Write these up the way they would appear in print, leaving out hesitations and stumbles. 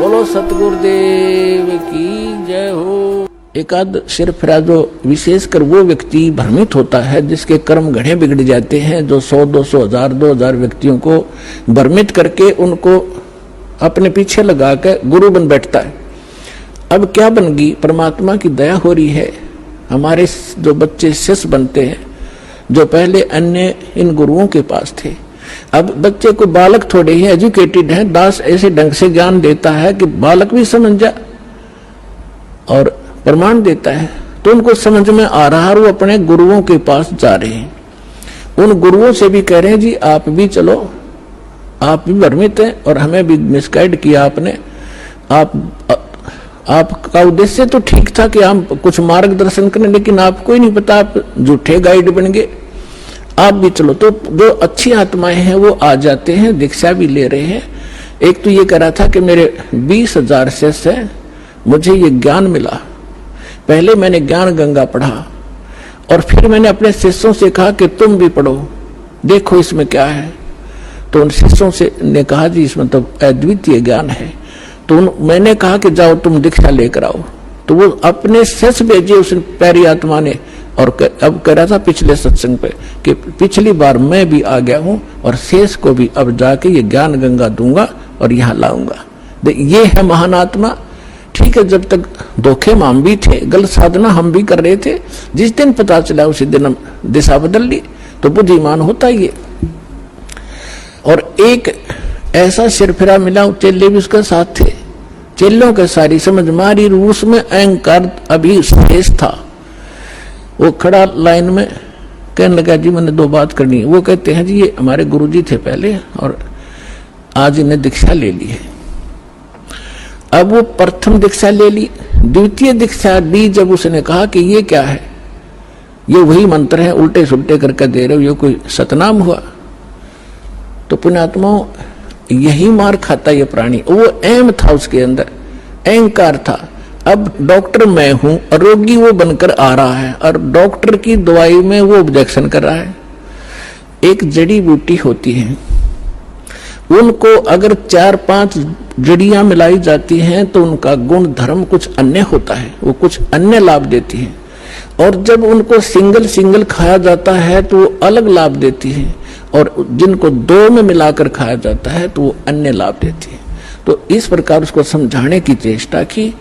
बोलो सतगुरुदेव की जय हो। एक आध सिरफिरा जो विशेषकर वो व्यक्ति भ्रमित होता है जिसके कर्म घड़े बिगड़ जाते हैं, जो 100, 200, 1000, 2000 व्यक्तियों को भ्रमित करके उनको अपने पीछे लगा कर गुरु बन बैठता है। अब क्या बन गई, परमात्मा की दया हो रही है, हमारे जो बच्चे शिष्य बनते हैं जो पहले अन्य इन गुरुओं के पास थे, अब बच्चे को बालक थोड़े ही एजुकेटेड है, दास ऐसे ढंग से ज्ञान देता है कि बालक भी समझ जा और प्रमाण देता है, तो उनको समझ में आ रहा है, वो अपने गुरुओं के पास जा रहे हैं। उन गुरुओं से भी कह रहे हैं जी आप भी चलो, आप भी भ्रमित हैं और हमें भी मिसगाइड किया आपने। आपका उद्देश्य तो ठीक था कि हम कुछ मार्गदर्शन करें, लेकिन आपको ही नहीं पता, आप झूठे गाइड बन गए, आप भी चलो। तो जो अच्छी आत्माएं हैं वो आ जाते हैं, दीक्षा भी ले रहे हैं। एक तो ये कह रहा था कि मेरे 20,000 शिष्य हैं, मुझे ये ज्ञान मिला, पहले मैंने ज्ञान गंगा पढ़ा और फिर मैंने अपने शिष्यों से कहा कि तुम भी पढ़ो, देखो इसमें क्या है। तो उन शिष्यों से ने कहा जी इसमें तो अद्वितीय ज्ञान है। तो मैंने कहा कि जाओ तुम दीक्षा लेकर आओ। तो वो अपने शिष्य भेजे उस प्यारी आत्मा ने, और अब कह रहा था पिछले सत्संग पे कि पिछली बार मैं भी आ गया हूं और शेष को भी अब जाके ये ज्ञान गंगा दूंगा और यहाँ लाऊंगा। ये है महान आत्मा। ठीक है, जब तक धोखे में हम भी थे, गलत साधना हम भी कर रहे थे, जिस दिन पता चला उसी दिन हम दिशा बदल ली। तो बुद्धिमान होता ही है। और एक ऐसा सिरफिरा मिला, चेले भी उसके साथ थे, चेलों के सारी समझ मारी, रूस में अहंकार अभी शेष था। वो खड़ा लाइन में कहने लगा जी मैंने 2 बात करनी है। वो कहते हैं जी ये हमारे गुरुजी थे पहले और आज इन्हें दीक्षा ले ली है। अब वो प्रथम दीक्षा ले ली, द्वितीय दीक्षा दी जब उसने कहा कि ये क्या है, ये वही मंत्र है, उल्टे सुल्टे करके दे रहे हो, ये कोई सतनाम हुआ। तो पुण्यात्माओं यही मार खाता ये प्राणी। वो एम था उसके अंदर, अहंकार था। अब डॉक्टर मैं हूं और रोगी वो बनकर आ रहा है और डॉक्टर की दवाई में वो ऑब्जेक्शन कर रहा है। एक जड़ी बूटी होती है, उनको अगर 4-5 जड़ियां मिलाई जाती हैं तो उनका गुण धर्म कुछ अन्य होता है, वो कुछ अन्य लाभ देती है। और जब उनको सिंगल खाया जाता है तो वो अलग लाभ देती है, और जिनको 2 में मिलाकर खाया जाता है तो वो अन्य लाभ देती है। तो इस प्रकार उसको समझाने की चेष्टा की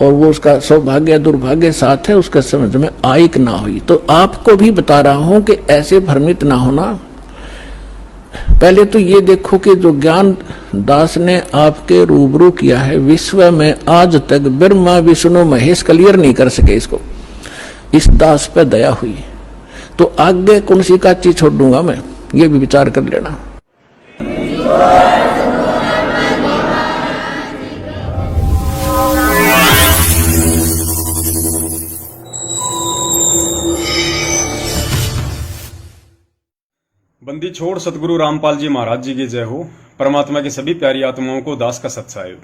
और वो उसका सौभाग्य दुर्भाग्य साथ है, उसका समझ में आई कि ना हुई। तो आपको भी बता रहा हूं कि ऐसे भ्रमित ना होना। पहले तो ये देखो कि जो ज्ञान दास ने आपके रूबरू किया है, विश्व में आज तक ब्रह्मा विष्णु महेश क्लियर नहीं कर सके इसको, इस दास पे दया हुई। तो आगे कौन सी का चीज छोड़ दूंगा मैं, ये भी विचार कर लेना। बंदी छोड़ सतगुरु रामपाल जी महाराज जी की जय हो। परमात्मा की सभी प्यारी आत्माओं को दास का सत्सायुग।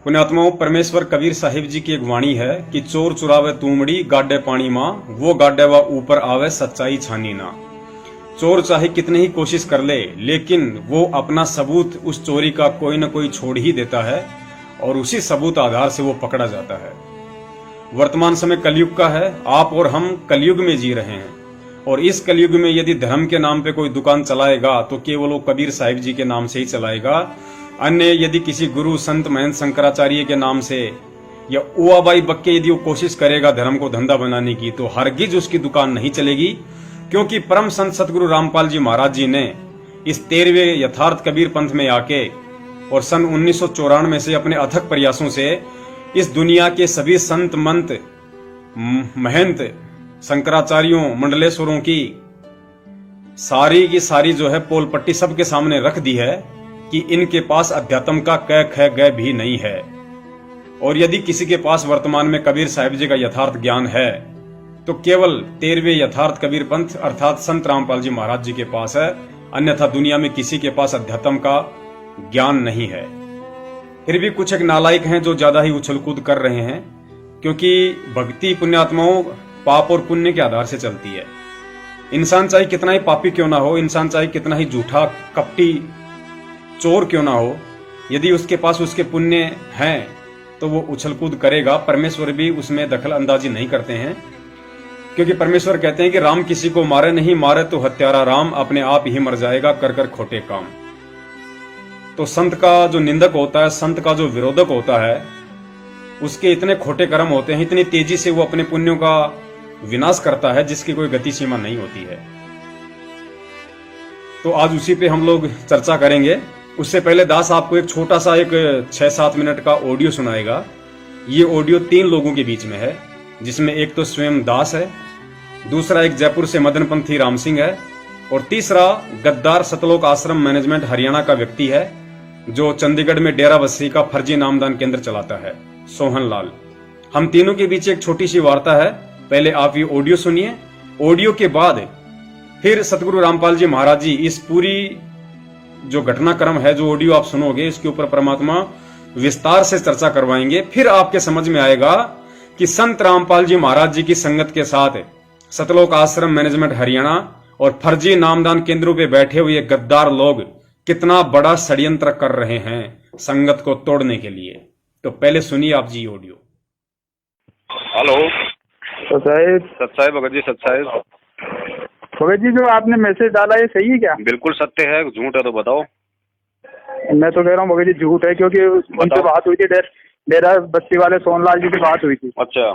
पुण्यात्माओं, परमेश्वर कबीर साहिब जी की एक वाणी है कि चोर चुरावे तूमड़ी गाड्डे पानी मां, वो गाड्डे वा ऊपर आवे सच्चाई छानी ना। चोर चाहे कितनी ही कोशिश कर ले, लेकिन वो अपना सबूत उस चोरी का कोई न कोई छोड़ ही देता है और उसी सबूत आधार से वो पकड़ा जाता है। वर्तमान समय कलयुग का है, आप और हम कलयुग में जी रहे हैं और इस कलयुग में यदि धर्म के नाम पे कोई दुकान चलाएगा तो केवल वो कबीर साहिब जी के नाम से ही चलाएगा। अन्य यदि किसी गुरु संत महंत शंकराचार्य के नाम से या उआबाई बक्के यदि वो कोशिश करेगा धर्म को धंधा बनाने की, तो हरगिज उसकी दुकान नहीं चलेगी। क्योंकि परम संत सतगुरु रामपाल जी महाराज जी ने इस 13वें यथार्थ कबीर पंथ में आके और सन 1994 से अपने अथक प्रयासों से इस दुनिया के सभी संत मंत महंत शंकराचार्यों मंडलेश्वरों की सारी जो है पोल पट्टी सबके सामने रख दी है कि इनके पास अध्यात्म का क ख ग भी नहीं है। और यदि किसी के पास वर्तमान में कबीर साहिब जी का यथार्थ ज्ञान है तो केवल 13वें यथार्थ कबीर पंथ अर्थात संत रामपाल जी महाराज जी के पास है, अन्यथा दुनिया में किसी के पास अध्यात्म का ज्ञान नहीं है। फिर भी कुछ एक नालायक हैं जो ज्यादा ही उछल कूद कर रहे हैं, क्योंकि भक्ति पुण्यात्माओं पाप और पुण्य के आधार से चलती है। इंसान चाहे कितना ही पापी क्यों ना हो, इंसान चाहे कितना ही झूठा कपटी चोर क्यों ना हो, यदि उसके पास उसके पुण्य हैं तो वो उछल कूद करेगा। परमेश्वर भी उसमें दखल अंदाजी नहीं करते हैं, क्योंकि परमेश्वर कहते हैं कि राम किसी को मारे नहीं, मारे तो हत्यारा राम अपने आप ही मर जाएगा कर कर खोटे काम। तो संत का जो निंदक होता है, संत का जो विरोधक होता है, उसके इतने खोटे कर्म होते हैं, इतनी तेजी से वो अपने पुण्यों का विनाश करता है जिसकी कोई गति सीमा नहीं होती है। तो आज उसी पे हम लोग चर्चा करेंगे। उससे पहले दास आपको एक छोटा सा एक 6-7 मिनट का ऑडियो सुनाएगा। ये ऑडियो 3 लोगों के बीच में है, जिसमें एक तो स्वयं दास है, दूसरा एक जयपुर से मदनपंथी राम सिंह है, और तीसरा गद्दार सतलोक आश्रम मैनेजमेंट हरियाणा का व्यक्ति है जो चंडीगढ़ में डेरा बस्सी का फर्जी नामदान केंद्र चलाता है, सोहन लाल। हम तीनों के बीच एक छोटी सी वार्ता है। पहले आप ये ऑडियो सुनिए, ऑडियो के बाद फिर सतगुरु रामपाल जी महाराज जी इस पूरी जो घटनाक्रम है, जो ऑडियो आप सुनोगे, इसके ऊपर परमात्मा विस्तार से चर्चा करवाएंगे। फिर आपके समझ में आएगा कि संत रामपाल जी महाराज जी की संगत के साथ सतलोक आश्रम मैनेजमेंट हरियाणा और फर्जी नामदान केंद्रों पे बैठे हुए गद्दार लोग कितना बड़ा षड्यंत्र कर रहे हैं संगत को तोड़ने के लिए। तो पहले सुनिए आप जी ऑडियो। हेलो सत्साहेब भगत जी, सत्साहेब भगत जी, जो आपने मैसेज डाला है सही है क्या? बिल्कुल सत्य है, झूठ है तो बताओ। मैं तो कह रहा हूँ भगत जी झूठ है, क्योंकि उनसे बात हुई थी, डेरा बस्ती वाले सोनलाल जी से बात हुई थी। अच्छा,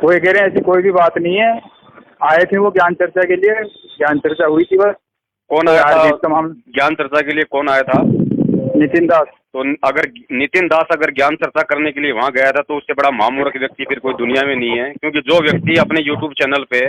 वो ये कह रहे हैं ऐसी कोई भी बात नहीं है, आए थे वो ज्ञान चर्चा के लिए, ज्ञान चर्चा हुई थी बस। कौन आया था ज्ञान चर्चा के लिए? कौन आया था? नितिन दास। तो अगर नितिन दास अगर ज्ञान चर्चा करने के लिए वहां गया था तो उससे बड़ा महामूर्ख व्यक्ति फिर कोई दुनिया में नहीं है। क्योंकि जो व्यक्ति अपने यूट्यूब चैनल पे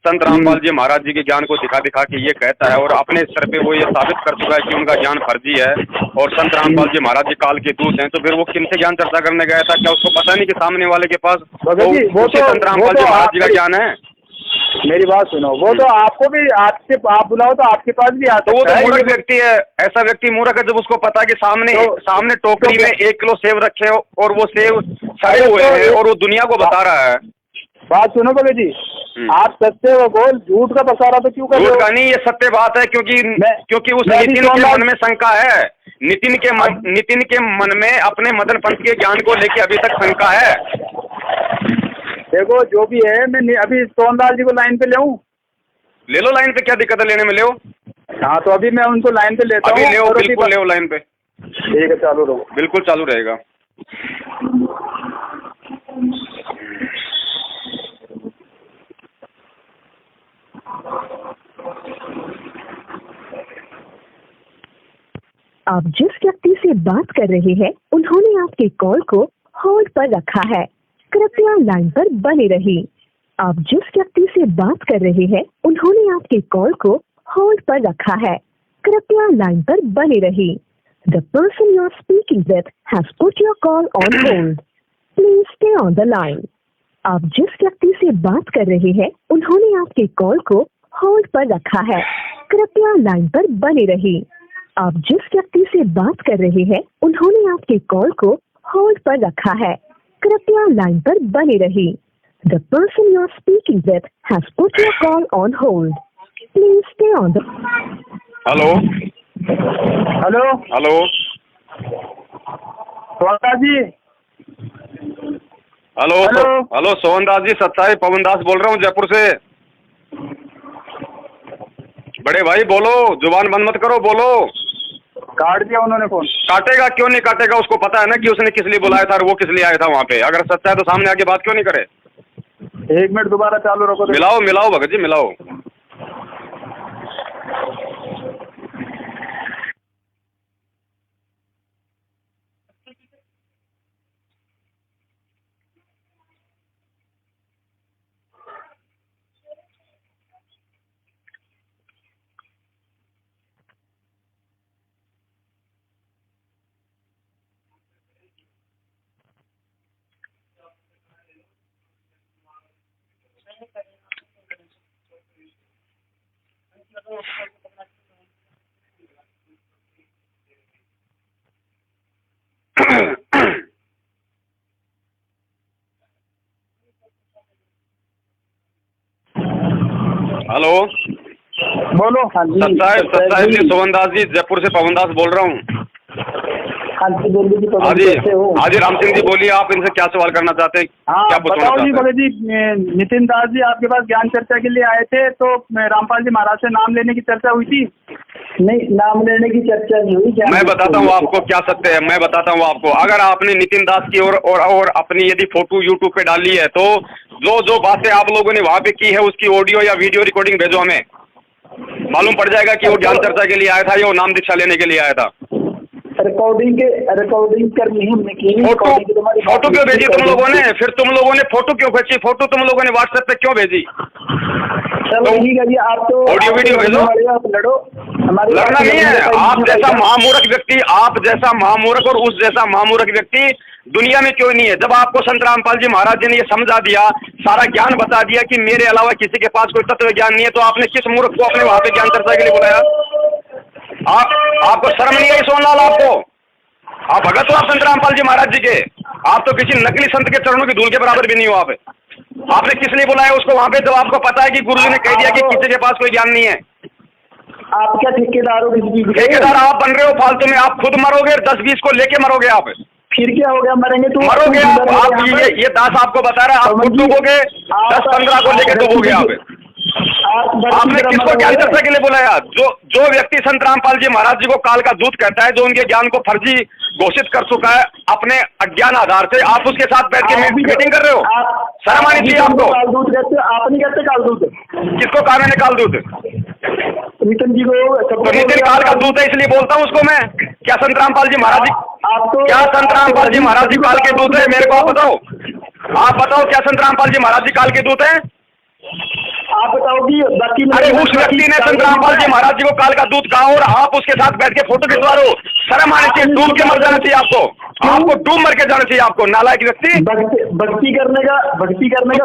संत रामपाल जी महाराज जी के ज्ञान को दिखा दिखा के ये कहता है और अपने स्तर पे वो ये साबित कर चुका है कि उनका ज्ञान फर्जी है और संत रामपाल जी महाराज जी काल के दूत हैं, तो फिर वो किनसे ज्ञान चर्चा करने गया था? क्या उसको पता नहीं कि सामने वाले के पास वो संत रामपाल जी महाराज जी का ज्ञान है? मेरी बात सुनो, वो तो आपको भी आप बुलाओ तो आपके पास भी आता है। तो वो तो मूर्ख व्यक्ति है। ऐसा व्यक्ति मूर्ख है जब उसको पता है कि सामने टोकरी में 1 किलो सेब रखे हो और वो सेब सड़े हुए हैं और वो दुनिया को बता रहा है। बात सुनो भगत जी, आप सत्य वो बोल, झूठ का पसारा तो क्यों कर रहे हो? झूठ का नहीं, ये सत्य बात है, क्योंकि उस नितिन के मन में शंका है। नितिन के मन में अपने मदन पंथ के ज्ञान को लेके अभी तक शंका है। देखो जो भी है, मैं अभी सोनलाल जी को लाइन पे ले लो लाइन पे, क्या दिक्कत है लेने में? ले। हाँ तो अभी मैं उनको लाइन पे लेता हूँ। अभी ले, बिल्कुल ले लाइन पे। ठीक है, चालू रहो। बिल्कुल चालू रहेगा। आप जिस व्यक्ति से बात कर रहे हैं उन्होंने आपके कॉल को होल्ड पर रखा है, कृपया लाइन पर बने रहिए। आप जिस व्यक्ति से बात कर रहे हैं उन्होंने आपके कॉल को होल्ड पर रखा है, कृपया लाइन पर बने रहिए। The person you are speaking with has put your call on hold. Please stay on the line. आप जिस व्यक्ति से बात कर रहे हैं उन्होंने आपके कॉल को होल्ड पर रखा है, कृपया लाइन पर बने रहिए। आप जिस व्यक्ति से बात कर रहे हैं उन्होंने आपके कॉल को होल्ड पर रखा है, कृपया लाइन पर बने रहिए। The person you are speaking with has put your call on hold. Please stay on the. Hello hello hello Sohandas ji. Hello Sohandas ji, सत्साई पवन दास बोल रहा हूँ जयपुर से। बड़े भाई बोलो, जुबान बंद मत करो, बोलो। काट दिया उन्होंने फोन। काटेगा क्यों नहीं काटेगा? उसको पता है ना कि उसने किस लिए बुलाया था और वो किस लिए आया था वहाँ पे। अगर सच्चा है तो सामने आके बात क्यों नहीं करे? 1 मिनट दोबारा चालू रखो। मिलाओ भगत जी, मिलाओ। हेलो बोलो। हाँ जी, सत्साहेब जी, सोहनदास जी, जयपुर से पवन दास बोल रहा हूँ। हाँ जी बोलिए जी, हाँ जी, कैसे हो? हाँ जी, राम सिंह जी बोलिए, आप इनसे क्या सवाल करना चाहते हैं? हाँ क्या पूछना बताओ जी चाहते हैं? भगत जी, नितिन दास जी आपके पास ज्ञान चर्चा के लिए आए थे, तो रामपाल जी महाराज से नाम लेने की चर्चा हुई थी? नहीं, नाम लेने की चर्चा नहीं हुई। मैं बताता हूँ आपको क्या सत्य है, मैं बताता हूँ आपको। अगर आपने नितिन दास की और अपनी यदि फोटो यूट्यूब पे डाली है, तो जो बातें आप लोगों ने वहाँ पे की है उसकी ऑडियो या वीडियो रिकॉर्डिंग भेजो हमें, मालूम पड़ जाएगा कि वो ज्ञान चर्चा के लिए आया था या वो नाम दीक्षा लेने के लिए आया था। रिकॉर्डिंग करनी हमने की। फोटो क्यों भेजी तुम लोगों ने? फिर तुम लोगों ने फोटो क्यों भेजी? फोटो तुम लोगों ने व्हाट्सएप पे क्यों भेजी? चलो ठीक है जी, आप तो ऑडियो वीडियो भेजो। आप लड़ो, हमारी लड़ना नहीं है। आप जैसा महामूर्ख व्यक्ति, आप जैसा महामूर्ख और उस जैसा महामूर्ख व्यक्ति दुनिया में क्यों नहीं है? जब आपको संत रामपाल जी महाराज जी ने ये समझा दिया, सारा ज्ञान बता दिया कि मेरे अलावा किसी के पास कोई तत्व ज्ञान नहीं है, तो आपने किस मूर्ख को अपने वहां पे ज्ञान चर्चा के लिए बुलाया? आपको शर्म नहीं आई सोनलाल? आप भगत हो आप संत रामपाल जी महाराज जी के? आप तो किसी नकली संत के चरणों की धूल के बराबर भी नहीं हो। आपने किस लिए बुलाया उसको वहां पे, जब आपको पता है कि गुरुजी ने कह दिया कि किसी के पास कोई ज्ञान नहीं है? आप क्या ठेकेदार हो? ठेकेदार आप बन रहे हो फालतू में। आप खुद मरोगे, 10-20 को लेके मरोगे आप। फिर क्या हो गया? मरेंगे तो मरोगे आप। ये दास आपको बता रहा है, आप खुद डूबोगे, 10-15 को लेके डूबोगे आप। आपने किसको ज्ञान चर्चा के लिए बुलाया? जो व्यक्ति संत रामपाल जी महाराज जी को काल का दूत कहता है, जो उनके ज्ञान को फर्जी घोषित कर चुका है अपने अज्ञान आधार से, आप उसके साथ बैठ के मीटिंग कर रहे हो? शर्म आनी चाहिए आपको। आप नहीं कहते काल दूत? किसको कहा मैंने काल दूत? नितिन जी को। तो नितिन काल का दूत है इसलिए बोलता हूँ उसको मैं। क्या संत रामपाल जी महाराज जी, क्या संत रामपाल जी महाराज जी काल के दूत है? मेरे को आप बताओ, क्या संत रामपाल जी महाराज जी काल के दूत है? आप बताओ कि बाकी। अरे उस व्यक्ति ने संत रामपाल जी महाराज जी को काल का दूत कहा और आप उसके साथ बैठ के फोटो खिंचवा रहे हो। शर्म आनी चाहिए। डूब के मर जाना चाहिए आपको डूब मर के जाना चाहिए आपको। नालायक व्यक्ति। भक्ति करने का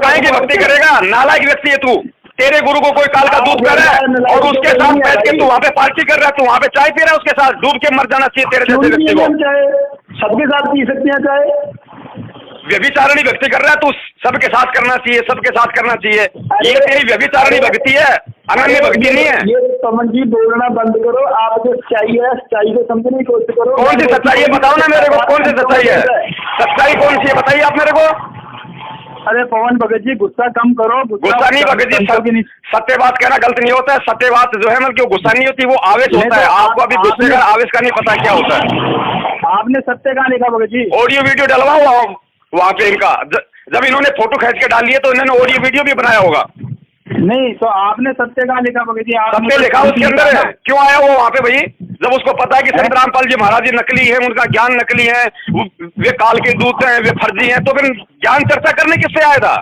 काहे की भक्ति करेगा? नालायक व्यक्ति है तू। तेरे गुरु को कोई काल का दूत कर रहा है और उसके साथ बैठ के तू वहाँ पे पार्टी कर रहा है, तू वहाँ पे चाय पी रहा है उसके साथ। डूब के मर जाना चाहिए तेरे जैसे व्यक्ति को। सबके साथ पी सकते हैं चाय। व्यभिचारणी भक्ति कर रहा है तू, सबके साथ करना चाहिए, सबके साथ करना चाहिए। ये तेरी व्यभिचारणी भक्ति है, अनन्य भक्ति नहीं है। ये पवन जी बोलना बंद करो। आप जो सच्चाई है, सच्चाई को समझने की कोशिश करो। कौन सी सच्चाई है बताओ ना मेरे को, कौन सी सच्चाई है? सच्चाई कौन सी है बताइए आप मेरे को। अरे पवन भगत जी गुस्सा कम करो। गुस्सा नहीं भगत जी, सत्य बात कहना गलत नहीं होता है। सत्य बात जो है मतलब क्यों गुस्सा नहीं होती, वो आवेश होता है। आपको अभी गुस्से का आवेश का नहीं पता क्या होता है। आपने सत्य कहाँ लिखा भगत जी? ऑडियो वीडियो डलवाओ वहाँ पे इनका। जब इन्होंने फोटो खींच के डाली है तो इन्होंने ऑडियो वीडियो भी बनाया होगा। नहीं तो आपने सत्य कहाँ लिखा भगत जी? सत्य लिखा उसके अंदर है। क्यों आया वो वहाँ पे भाई? जब उसको पता है कि संत रामपाल जी महाराज जी नकली है, उनका ज्ञान नकली है, वे काल के दूत हैं, वे फर्जी हैं, तो फिर ज्ञान चर्चा करने किससे आया था?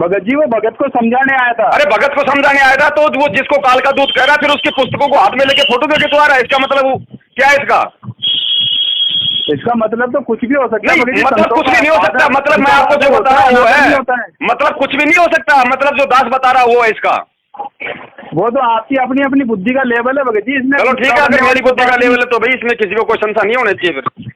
भगत जी वो भगत को समझाने आया था। अरे भगत को समझाने आया था तो वो जिसको काल का दूत कह रहा है फिर उसकी पुस्तकों को हाथ में लेके फोटो देके तो आ रहा है। इसका मतलब क्या है इसका मतलब तो कुछ भी हो सकता है। नहीं मतलब कुछ भी नहीं हो सकता। मतलब मैं आपको जो बता रहा हूँ वो है, मतलब कुछ भी नहीं हो सकता। मतलब जो दास बता रहा वो है इसका। वो तो आपकी अपनी अपनी बुद्धि का लेवल है भगत जी। इसमें चलो ठीक है, अगर मेरी बुद्धि का लेवल है तो भाई इसमें किसी को कोई शंका नहीं होना चाहिए फिर।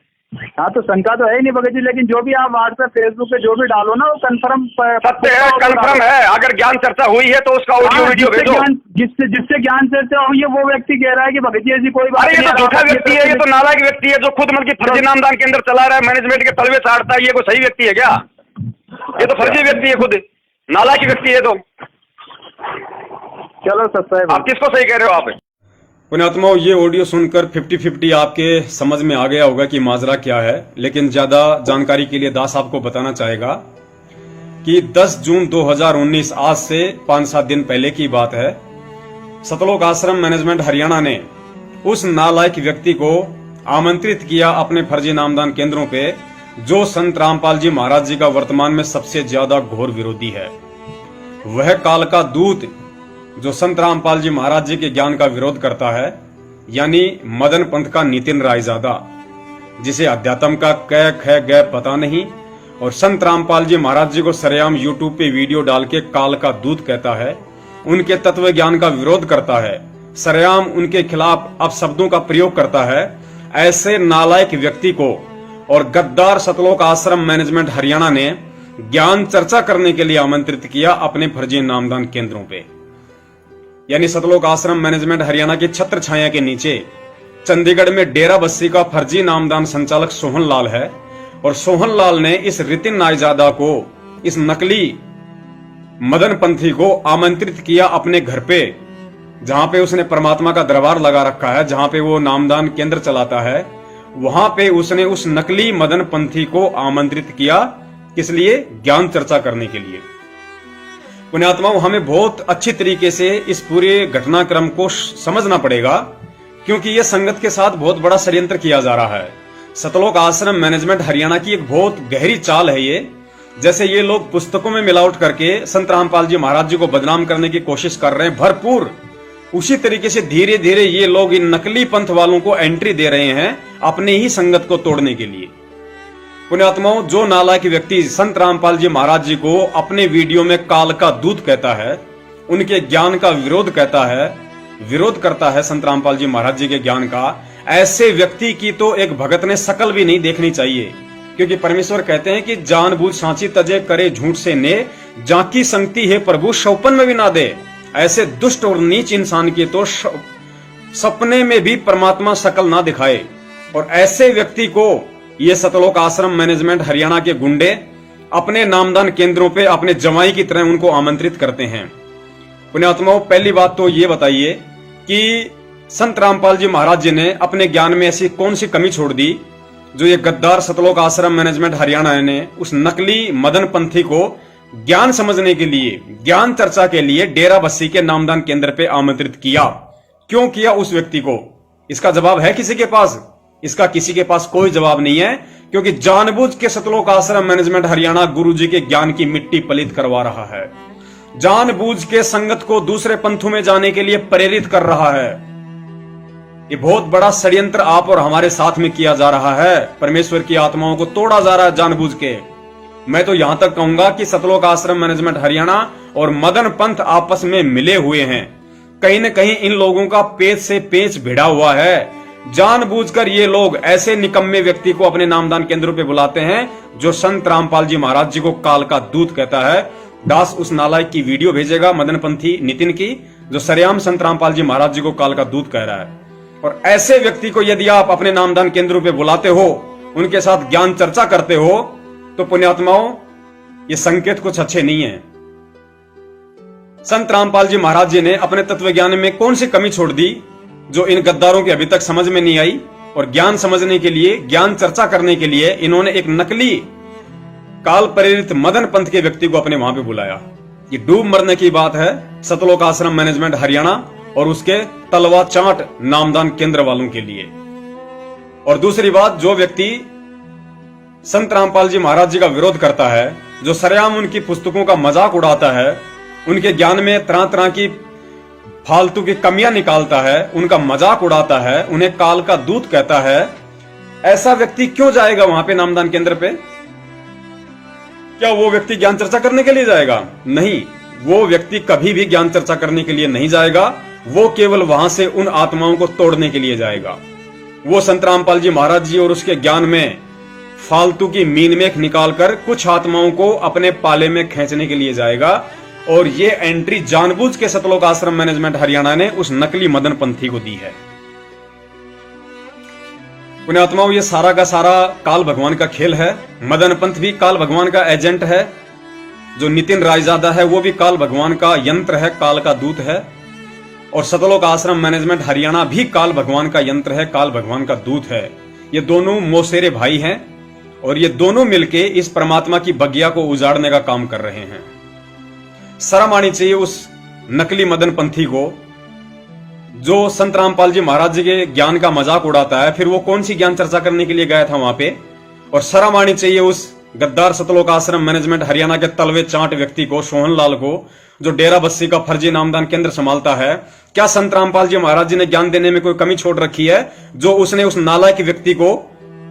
हाँ तो शंका तो है ही नहीं भगत जी, लेकिन जो भी आप व्हाट्सएप फेसबुक पे जो भी डालो ना वो कंफर्म सत्य है, कंफर्म है। अगर ज्ञान चर्चा हुई है तो उसका ऑडियो वीडियो भेजो। जिससे ज्ञान चर्चा हुई है वो व्यक्ति कह रहा है कि भगत जी ऐसी कोई बात नहीं। ये तो झूठा व्यक्ति है, ये तो नालायक व्यक्ति है जो खुद मतलब की फर्जी नामदान के अंदर चला रहा है, मैनेजमेंट के तलवे चाटता है। ये कोई सही व्यक्ति है क्या? ये तो फर्जी व्यक्ति है, खुद नालायक व्यक्ति है। तो चलो सत्य है। आप किसको सही कह रहे हो आप? पुण्यात्माओं, ये ऑडियो सुनकर 50-50 आपके समझ में आ गया होगा कि माजरा क्या है, लेकिन ज्यादा जानकारी के लिए दास आपको बताना चाहेगा कि 10 जून 2019 आज से 5-7 दिन पहले की बात है। सतलोक आश्रम मैनेजमेंट हरियाणा ने उस नालायक व्यक्ति को आमंत्रित किया अपने फर्जी नामदान केंद्रों पे, जो संत रामपाल जी महाराज जी का वर्तमान में सबसे ज्यादा घोर विरोधी है। वह काल का दूत जो संत रामपाल जी महाराज जी के ज्ञान का विरोध करता है, यानी मदन पंथ का नितिन रायजादा, जिसे अध्यात्म का क ख ग पता नहीं, और संत रामपाल जी महाराज जी को सरेआम यूट्यूब पे वीडियो डाल के काल का दूत कहता है, उनके तत्व ज्ञान का विरोध करता है, सरेआम उनके खिलाफ अपशब्दों का प्रयोग करता है। ऐसे नालायक व्यक्ति को और गद्दार सतलोक आश्रम मैनेजमेंट हरियाणा ने ज्ञान चर्चा करने के लिए आमंत्रित किया अपने फर्जी नामदान केंद्रों पे। यानी सतलोक आश्रम मैनेजमेंट हरियाणा की छत्र छाया के नीचे चंडीगढ़ में डेरा बस्सी का फर्जी नामदान संचालक सोहन लाल है और सोहन लाल ने इस रितिन नाईजादा को, इस नकली मदन पंथी को आमंत्रित किया अपने घर पे, जहां पे उसने परमात्मा का दरबार लगा रखा है, जहां पे वो नामदान केंद्र चलाता है। वहां पे उसने उस नकली मदन पंथी को आमंत्रित किया, किस लिए? ज्ञान चर्चा करने के लिए। पुण्यात्माओं, हमें बहुत अच्छी तरीके से इस पूरे घटनाक्रम को समझना पड़ेगा, क्योंकि यह संगत के साथ बहुत बड़ा षड्यंत्र किया जा रहा है। सतलोक आश्रम मैनेजमेंट हरियाणा की एक बहुत गहरी चाल है ये। जैसे ये लोग पुस्तकों में मिलावट करके संत रामपाल जी महाराज जी को बदनाम करने की कोशिश कर रहे हैं भरपूर, उसी तरीके से धीरे धीरे ये लोग इन नकली पंथ वालों को एंट्री दे रहे हैं अपने ही संगत को तोड़ने के लिए। पुण्यात्माओं, जो नालायक व्यक्ति संत रामपाल जी महाराज जी को अपने वीडियो में काल का दूत कहता है, उनके ज्ञान का विरोध करता है संत रामपाल जी महाराज जी के ज्ञान का, ऐसे व्यक्ति की तो एक भगत ने शकल भी नहीं देखनी चाहिए। क्योंकि परमेश्वर कहते हैं कि जानबूझ सांची तजे करे झूठ से ने, जाकी संगति है प्रभु शौपन में भी ना दे। ऐसे दुष्ट और नीच इंसान की तो सपने में भी परमात्मा शकल ना दिखाए। और ऐसे व्यक्ति को ये सतलोक आश्रम मैनेजमेंट हरियाणा के गुंडे अपने नामदान केंद्रों पे अपने जमाई की तरह उनको आमंत्रित करते हैं। पुण्यात्माओं, पहली बात तो ये बताइए कि संत रामपाल जी महाराज जी ने अपने ज्ञान में ऐसी कौन सी कमी छोड़ दी जो ये गद्दार सतलोक आश्रम मैनेजमेंट हरियाणा ने उस नकली मदन पंथी को ज्ञान समझने के लिए, ज्ञान चर्चा के लिए डेरा बस्सी के नामदान केंद्र पे आमंत्रित किया? क्यों किया उस व्यक्ति को? इसका जवाब है किसी के पास? इसका किसी के पास कोई जवाब नहीं है, क्योंकि जानबूझ के सतलोक आश्रम मैनेजमेंट हरियाणा गुरु जी के ज्ञान की मिट्टी पलित करवा रहा है, जानबूझ के संगत को दूसरे पंथों में जाने के लिए प्रेरित कर रहा है। ये बहुत बड़ा षड्यंत्र आप और हमारे साथ में किया जा रहा है। परमेश्वर की आत्माओं को तोड़ा जा रहा है जानबूझ के। मैं तो यहां तक कहूंगा कि सतलोक आश्रम मैनेजमेंट हरियाणा और मदन पंथ आपस में मिले हुए हैं। कहीं न कहीं इन लोगों का पेच से पेच भिड़ा हुआ है। जानबूझकर ये लोग ऐसे निकम्मे व्यक्ति को अपने नामदान केंद्रों पे बुलाते हैं जो संत रामपाल जी महाराज जी को काल का दूत कहता है। दास उस नालायक की वीडियो भेजेगा मदन पंथी नितिन की, जो सरेआम संत रामपाल जी महाराज जी को काल का दूत कह रहा है। और ऐसे व्यक्ति को यदि आप अपने नामदान केंद्रों पे बुलाते हो, उनके साथ ज्ञान चर्चा करते हो, तो पुण्यात्माओं, ये संकेत कुछ अच्छे नहीं है। संत रामपाल जी महाराज जी ने अपने तत्व ज्ञान में कौन सी कमी छोड़ दी जो इन गद्दारों के अभी तक समझ में नहीं आई? और ज्ञान समझने के लिए, ज्ञान चर्चा करने के लिए इन्होंने एक नकली काल प्रेरित मदन पंथ के व्यक्ति को अपने वहां पे बुलाया। ये डूब मरने की बात है सतलोक आश्रम मैनेजमेंट हरियाणा और उसके तलवा चाट नामदान केंद्र वालों के लिए। और दूसरी बात, जो व्यक्ति संत रामपाल जी महाराज जी का विरोध करता है, जो सरेआम उनकी पुस्तकों का मजाक उड़ाता है, उनके ज्ञान में तरह तरह की फालतू की कमियां निकालता है, उनका मजाक उड़ाता है, उन्हें काल का दूत कहता है, ऐसा व्यक्ति क्यों जाएगा वहां पे नामदान केंद्र पे? क्या वो व्यक्ति ज्ञान चर्चा करने के लिए जाएगा? नहीं, वो व्यक्ति कभी भी ज्ञान चर्चा करने के लिए नहीं जाएगा। वो केवल वहां से उन आत्माओं को तोड़ने के लिए जाएगा। वो संत रामपाल जी महाराज जी और उसके ज्ञान में फालतू की मीन मेख निकालकर कुछ आत्माओं को अपने पाले में खींचने के लिए जाएगा। और ये एंट्री जानबूझ के सतलोक आश्रम मैनेजमेंट हरियाणा ने उस नकली मदन पंथी को दी है। पुण्यात्माओं, ये सारा का सारा काल भगवान का खेल है। मदन पंथ भी काल भगवान का एजेंट है। जो नितिन रायजादा है वो भी काल भगवान का यंत्र है, काल का दूत है। और सतलोक आश्रम मैनेजमेंट हरियाणा भी काल भगवान का यंत्र है, काल भगवान का दूत है। ये दोनों मौसेरे भाई हैं और ये दोनों मिलके इस परमात्मा की बगिया को उजाड़ने का काम कर रहे हैं। शर्म आनी चाहिए उस नकली मदन पंथी को जो संत रामपाल जी महाराज जी के ज्ञान का मजाक उड़ाता है। फिर वो कौन सी ज्ञान चर्चा करने के लिए गया था वहां पे? और शर्म आनी चाहिए उस गद्दार सतलोक आश्रम मैनेजमेंट हरियाणा के तलवे चाट व्यक्ति को, सोहन लाल को, जो डेरा बस्सी का फर्जी नामदान केंद्र संभालता है। क्या संत रामपाल जी महाराज जी ने ज्ञान देने में कोई कमी छोड़ रखी है जो उसने उस नालायक व्यक्ति को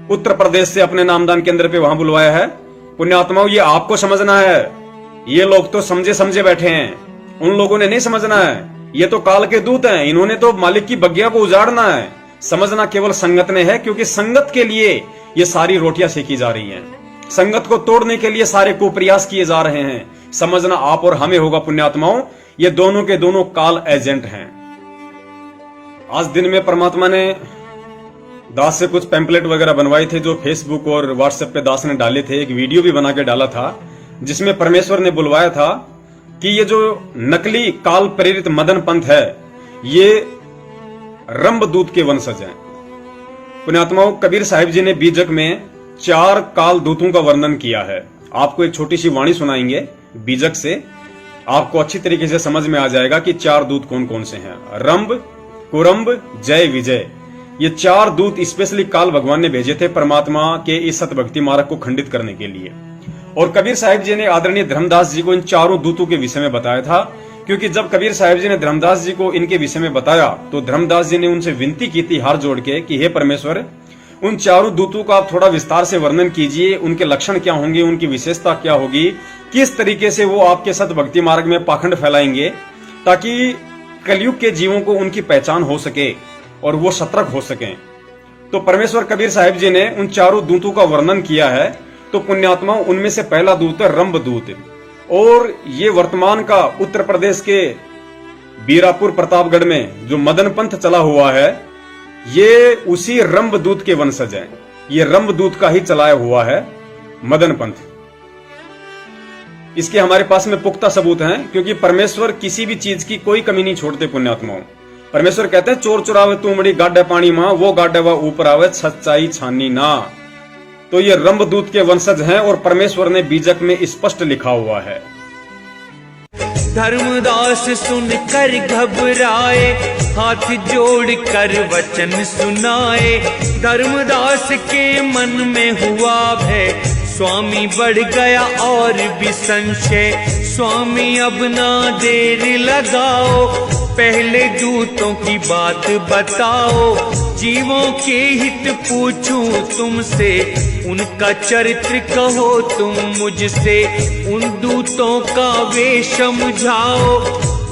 उत्तर प्रदेश से अपने नामदान केंद्र पे वहां बुलवाया है? पुण्यात्माओं, ये आपको समझना है। ये लोग तो समझे समझे बैठे हैं, उन लोगों ने नहीं समझना है। ये तो काल के दूत हैं, इन्होंने तो मालिक की बगिया को उजाड़ना है। समझना केवल संगत ने है, क्योंकि संगत के लिए ये सारी रोटियां सेकी जा रही हैं। संगत को तोड़ने के लिए सारे कुप्रयास किए जा रहे हैं। समझना आप और हमें होगा पुण्यात्माओं, ये दोनों के दोनों काल एजेंट हैं। आज दिन में परमात्मा ने दास से कुछ पैम्पलेट वगैरह बनवाए थे जो फेसबुक और व्हाट्सएप पे दास ने डाले थे। एक वीडियो भी बना के डाला था जिसमें परमेश्वर ने बुलवाया था कि ये जो नकली काल प्रेरित मदन पंथ है ये रंभदूत के वंशज हैं। पुण्यात्माओं, कबीर साहिब जी ने बीजक में 4 काल दूतों का वर्णन किया है। आपको एक छोटी सी वाणी सुनाएंगे बीजक से, आपको अच्छी तरीके से समझ में आ जाएगा कि 4 दूत कौन कौन से हैं। रंभ, कुरंभ, जय, विजय, ये 4 दूत स्पेशली काल भगवान ने भेजे थे परमात्मा के इस सत भक्ति मार्ग को खंडित करने के लिए। और कबीर साहिब जी ने आदरणीय धर्मदास जी को इन 4 दूतों के विषय में बताया था, क्योंकि जब कबीर साहिब जी ने धर्मदास जी को इनके विषय में बताया तो धर्मदास जी ने उनसे विनती की थी हाथ जोड़ के कि हे परमेश्वर, उन 4 दूतों का आप थोड़ा विस्तार से वर्णन कीजिए, उनके लक्षण क्या होंगे, उनकी विशेषता क्या होगी, किस तरीके से वो आपके सत भक्ति मार्ग में पाखंड फैलाएंगे ताकि कलयुग के जीवों को उनकी पहचान हो सके और वो सतर्क हो सकें। तो परमेश्वर कबीर साहिब जी ने उन 4 दूतों का वर्णन किया है। तो पुण्यात्मा, उनमें से पहला दूत है रंभदूत, और ये वर्तमान का उत्तर प्रदेश के बीरापुर प्रतापगढ़ में जो मदन पंथ चला हुआ है ये उसी रंभदूत के वंशज है। ये रंभदूत का ही चलाया हुआ है मदन पंथ। इसके हमारे पास में पुख्ता सबूत हैं, क्योंकि परमेश्वर किसी भी चीज की कोई कमी नहीं छोड़ते। पुण्यात्माओं, परमेश्वर कहते हैं चोर चुरावे तुमड़ी गाड्डे पानी मां, वो गाड्डे वा ऊपर आवे सच्चाई छानी ना। तो ये रंभदूत के वंशज हैं और परमेश्वर ने बीजक में स्पष्ट लिखा हुआ है। धर्मदास सुनकर घबराए, हाथ जोड़ कर वचन सुनाए। धर्मदास के मन में हुआ भय, स्वामी बढ़ गया और भी संशय। स्वामी अब ना देर लगाओ, पहले दूतों की बात बताओ। जीवों के हित पूछूं तुमसे, उनका चरित्र कहो तुम मुझसे। उन दूतों का वे समझाओ,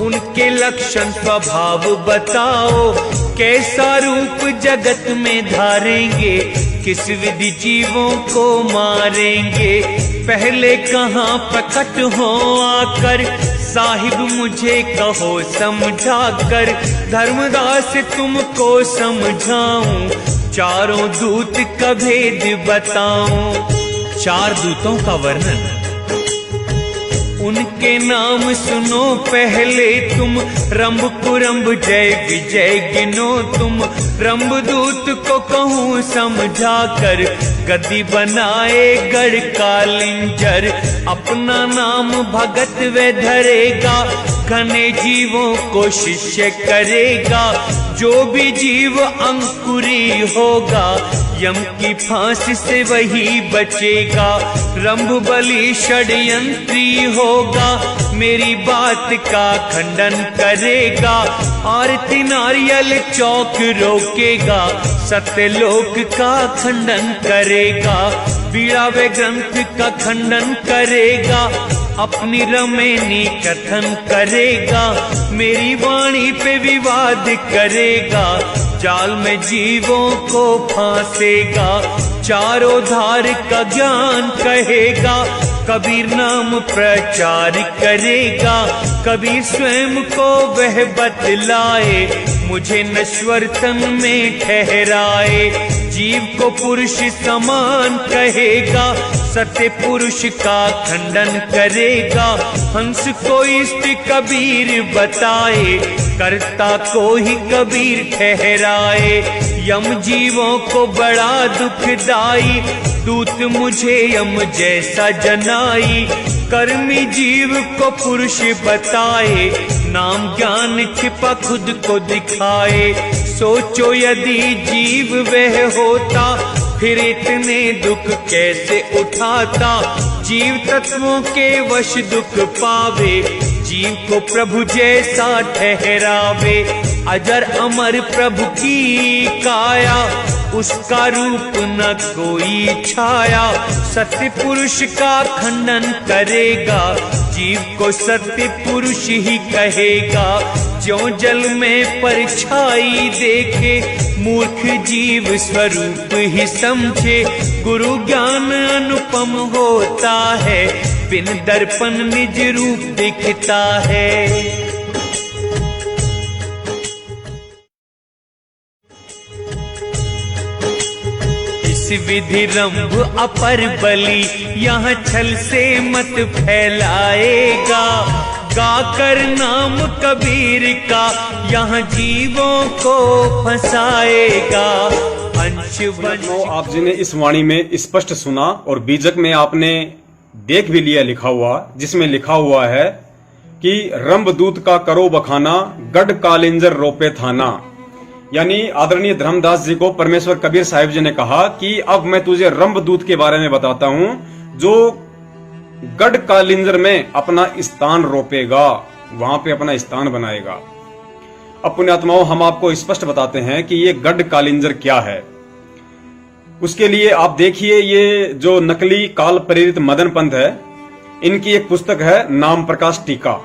उनके लक्षण स्वभाव बताओ। कैसा रूप जगत में धारेंगे, किस विधि जीवों को मारेंगे। पहले कहाँ प्रकट हो आकर, साहिब मुझे कहो समझाकर। धर्मदास तुमको समझाऊं, 4 दूत का भेद बताऊं। 4 दूतों का वर्णन, उनके नाम सुनो पहले तुम। रंभ कुरंभ जय विजय गिनो तुम। रंभदूत को कहूँ समझा कर, गद्दी बनाए गढ़ कालिंजर। अपना नाम भगत वे धरेगा, घने जीवों को शिष्य करेगा। जो भी जीव अंकुरी होगा, यम की फांसी से वही बचेगा। रंभ बलि षड्यंत्री होगा, मेरी बात का खंडन करेगा। आरती नारियल चौक रोकेगा, सत्यलोक का खंडन करेगा। बीड़ा वे ग्रंथ का खंडन करेगा, अपनी रमेनी कथन करेगा। मेरी वाणी पे विवाद करेगा, जाल में जीवों को फांसेगा। चारों धार का ज्ञान कहेगा, कबीर नाम प्रचार करेगा। कबीर स्वयं को वह बतलाए, मुझे नश्वर तन में ठहराए। जीव को पुरुष समान कहेगा, सत्य पुरुष का खंडन करेगा। हंस को इष्ट कबीर बताए, कर्ता को ही कबीर ठहराए। यम जीवों को बड़ा दुखदाई, दूत मुझे यम जैसा जनाई। कर्मी जीव को पुरुष बताए, नाम ज्ञान छिपा खुद को दिखाए। सोचो यदि जीव वह होता, फिर इतने दुख कैसे उठाता। जीव तत्वों के वश दुख पावे, जीव को प्रभु जैसा ठहरावे। अजर अमर प्रभु की काया, उसका रूप न कोई छाया। सत्य पुरुष का खंडन करेगा, जीव को सत्य पुरुष ही कहेगा। ज्यों जल में परछाई देखे, मूर्ख जीव स्वरूप ही समझे। गुरु ज्ञान अनुपम होता है, बिन दर्पण निज रूप दिखता है। इस विधि रंभ अपर बलि यहाँ छल से मत फैलाएगा। गाकर नाम कबीर का यहाँ जीवों को फंसाएगा। अंश वंश आप जी ने इस वाणी में स्पष्ट सुना और बीजक में आपने देख भी लिया लिखा हुआ, जिसमें लिखा हुआ है कि रंभदूत का करो बखाना, गढ़ कालिंजर रोपे थाना। यानी आदरणीय धर्मदास जी को परमेश्वर कबीर साहिब जी ने कहा कि अब मैं तुझे रंभदूत के बारे में बताता हूं, जो गढ़ कालिंजर में अपना स्थान रोपेगा, वहां पे अपना स्थान बनाएगा। अब पुण्यात्माओं, हम आपको स्पष्ट बताते हैं कि ये गढ़ कालिंजर क्या है। उसके लिए आप देखिए, ये जो नकली काल प्रेरित मदन पंथ है, इनकी एक पुस्तक है नाम प्रकाश टीका।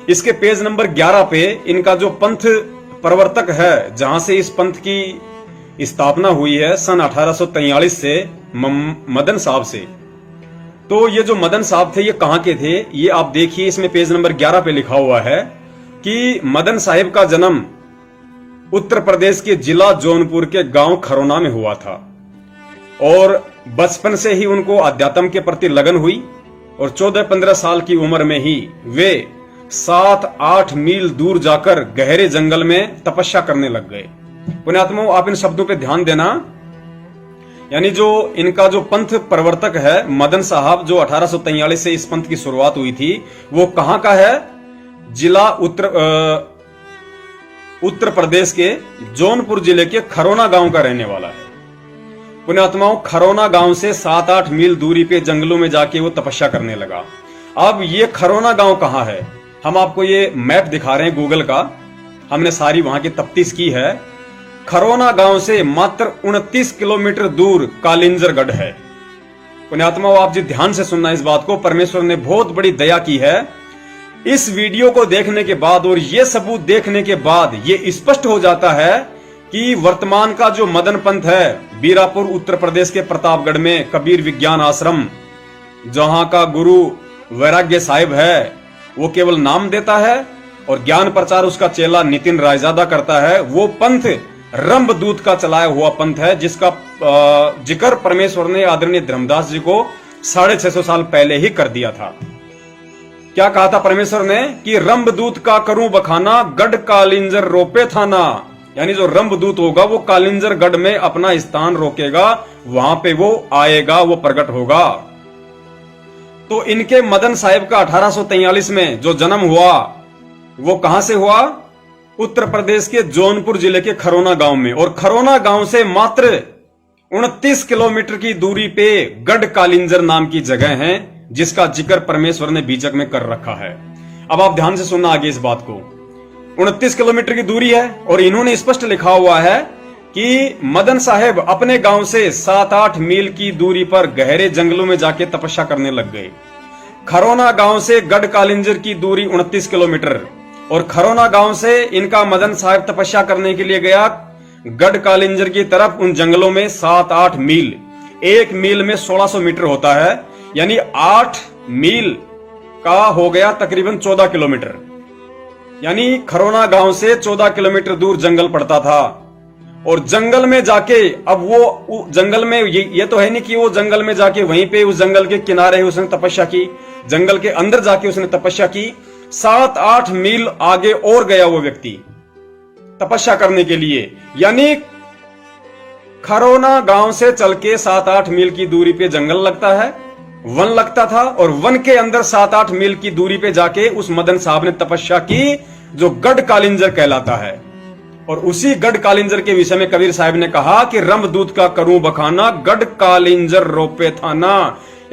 इसके पेज नंबर 11 पे इनका जो पंथ प्रवर्तक है, जहां से इस पंथ की स्थापना हुई है सन 1843 से, मदन साहब से। तो ये जो मदन साहब थे, ये कहां के थे, ये आप देखिए, इसमें पेज नंबर 11 पे लिखा हुआ है कि मदन साहिब का जन्म उत्तर प्रदेश के जिला जौनपुर के गांव खरोना में हुआ था और बचपन से ही उनको अध्यात्म के प्रति लगन हुई और 14-15 साल की उम्र में ही वे 7-8 मील दूर जाकर गहरे जंगल में तपस्या करने लग गए। पुण्यात्माओं, आप इन शब्दों पे ध्यान देना। यानी जो इनका जो पंथ प्रवर्तक है मदन साहब, जो 1843 से इस पंथ की शुरुआत हुई थी, वो कहां का है? जिला उत्तर प्रदेश के जौनपुर जिले के खरोना गांव का रहने वाला है। पुण्यात्माओं, खरोना गांव से 7-8 मील दूरी पे जंगलों में जाके वो तपस्या करने लगा। अब ये खरोना गांव कहां है? हम आपको ये मैप दिखा रहे हैं गूगल का, हमने सारी वहां की तफ्तीश की है। खरोना गांव से मात्र 29 किलोमीटर दूर कालिंजरगढ़ है। पुण्यात्माओं, आप जी ध्यान से सुनना इस बात को, परमेश्वर ने बहुत बड़ी दया की है। इस वीडियो को देखने के बाद और ये सबूत देखने के बाद ये स्पष्ट हो जाता है कि वर्तमान का जो मदन पंथ है, बीरापुर उत्तर प्रदेश के प्रतापगढ़ में कबीर विज्ञान आश्रम, जहां का गुरु वैराग्य साहिब है, वो केवल नाम देता है और ज्ञान प्रचार उसका चेला नितिन रायजादा करता है। वो पंथ रंभदूत का चलाया हुआ पंथ है, जिसका जिक्र परमेश्वर ने आदरणीय धर्मदास जी को 650 साल पहले ही कर दिया था। क्या कहा था परमेश्वर ने कि रंभदूत का करूं बखाना, गढ़ कालिंजर रोपे थाना। यानी जो रंभदूत होगा वो कालिंजर गढ़ में अपना स्थान रोकेगा, वहां पे वो आएगा, वो प्रकट होगा। तो इनके मदन साहिब का 1843 में जो जन्म हुआ वो कहां से हुआ? उत्तर प्रदेश के जौनपुर जिले के खरोना गांव में। और खरोना गांव से मात्र 29 किलोमीटर की दूरी पे गढ़ कालिंजर नाम की जगह है, जिसका जिक्र परमेश्वर ने बीजक में कर रखा है। अब आप ध्यान से सुनना आगे इस बात को। 29 किलोमीटर की दूरी है और इन्होंने स्पष्ट लिखा हुआ है कि मदन साहेब अपने गांव से 7-8 मील की दूरी पर गहरे जंगलों में जाके तपस्या करने लग गए। खरोना गांव से गढ़ कालिंजर की दूरी 29 किलोमीटर और खरोना गांव से इनका मदन साहब तपस्या करने के लिए गया गढ़ कालिंजर की तरफ, उन जंगलों में 7-8 मील। 1 मील में 1600 मीटर होता है, यानी 8 मील का हो गया तकरीबन 14 किलोमीटर। यानी खरोना गांव से 14 किलोमीटर दूर जंगल पड़ता था और जंगल में जाके, अब वो जंगल में ये तो है नहीं कि वो जंगल में जाके वहीं पे उस जंगल के किनारे उसने तपस्या की, जंगल के अंदर जाके उसने तपस्या की। 7-8 मील आगे और गया वो व्यक्ति तपस्या करने के लिए। यानी खरोना गांव से चल के 7-8 मील की दूरी पे जंगल लगता है, वन लगता था, और वन के अंदर 7-8 मील की दूरी पे जाके उस मदन साहब ने तपस्या की, जो गढ़ कालिंजर कहलाता है। और उसी गढ़ कालिंजर के विषय में कबीर साहब ने कहा कि रंभदूत का करूं बखाना, गढ़ कालिंजर रोपे थाना।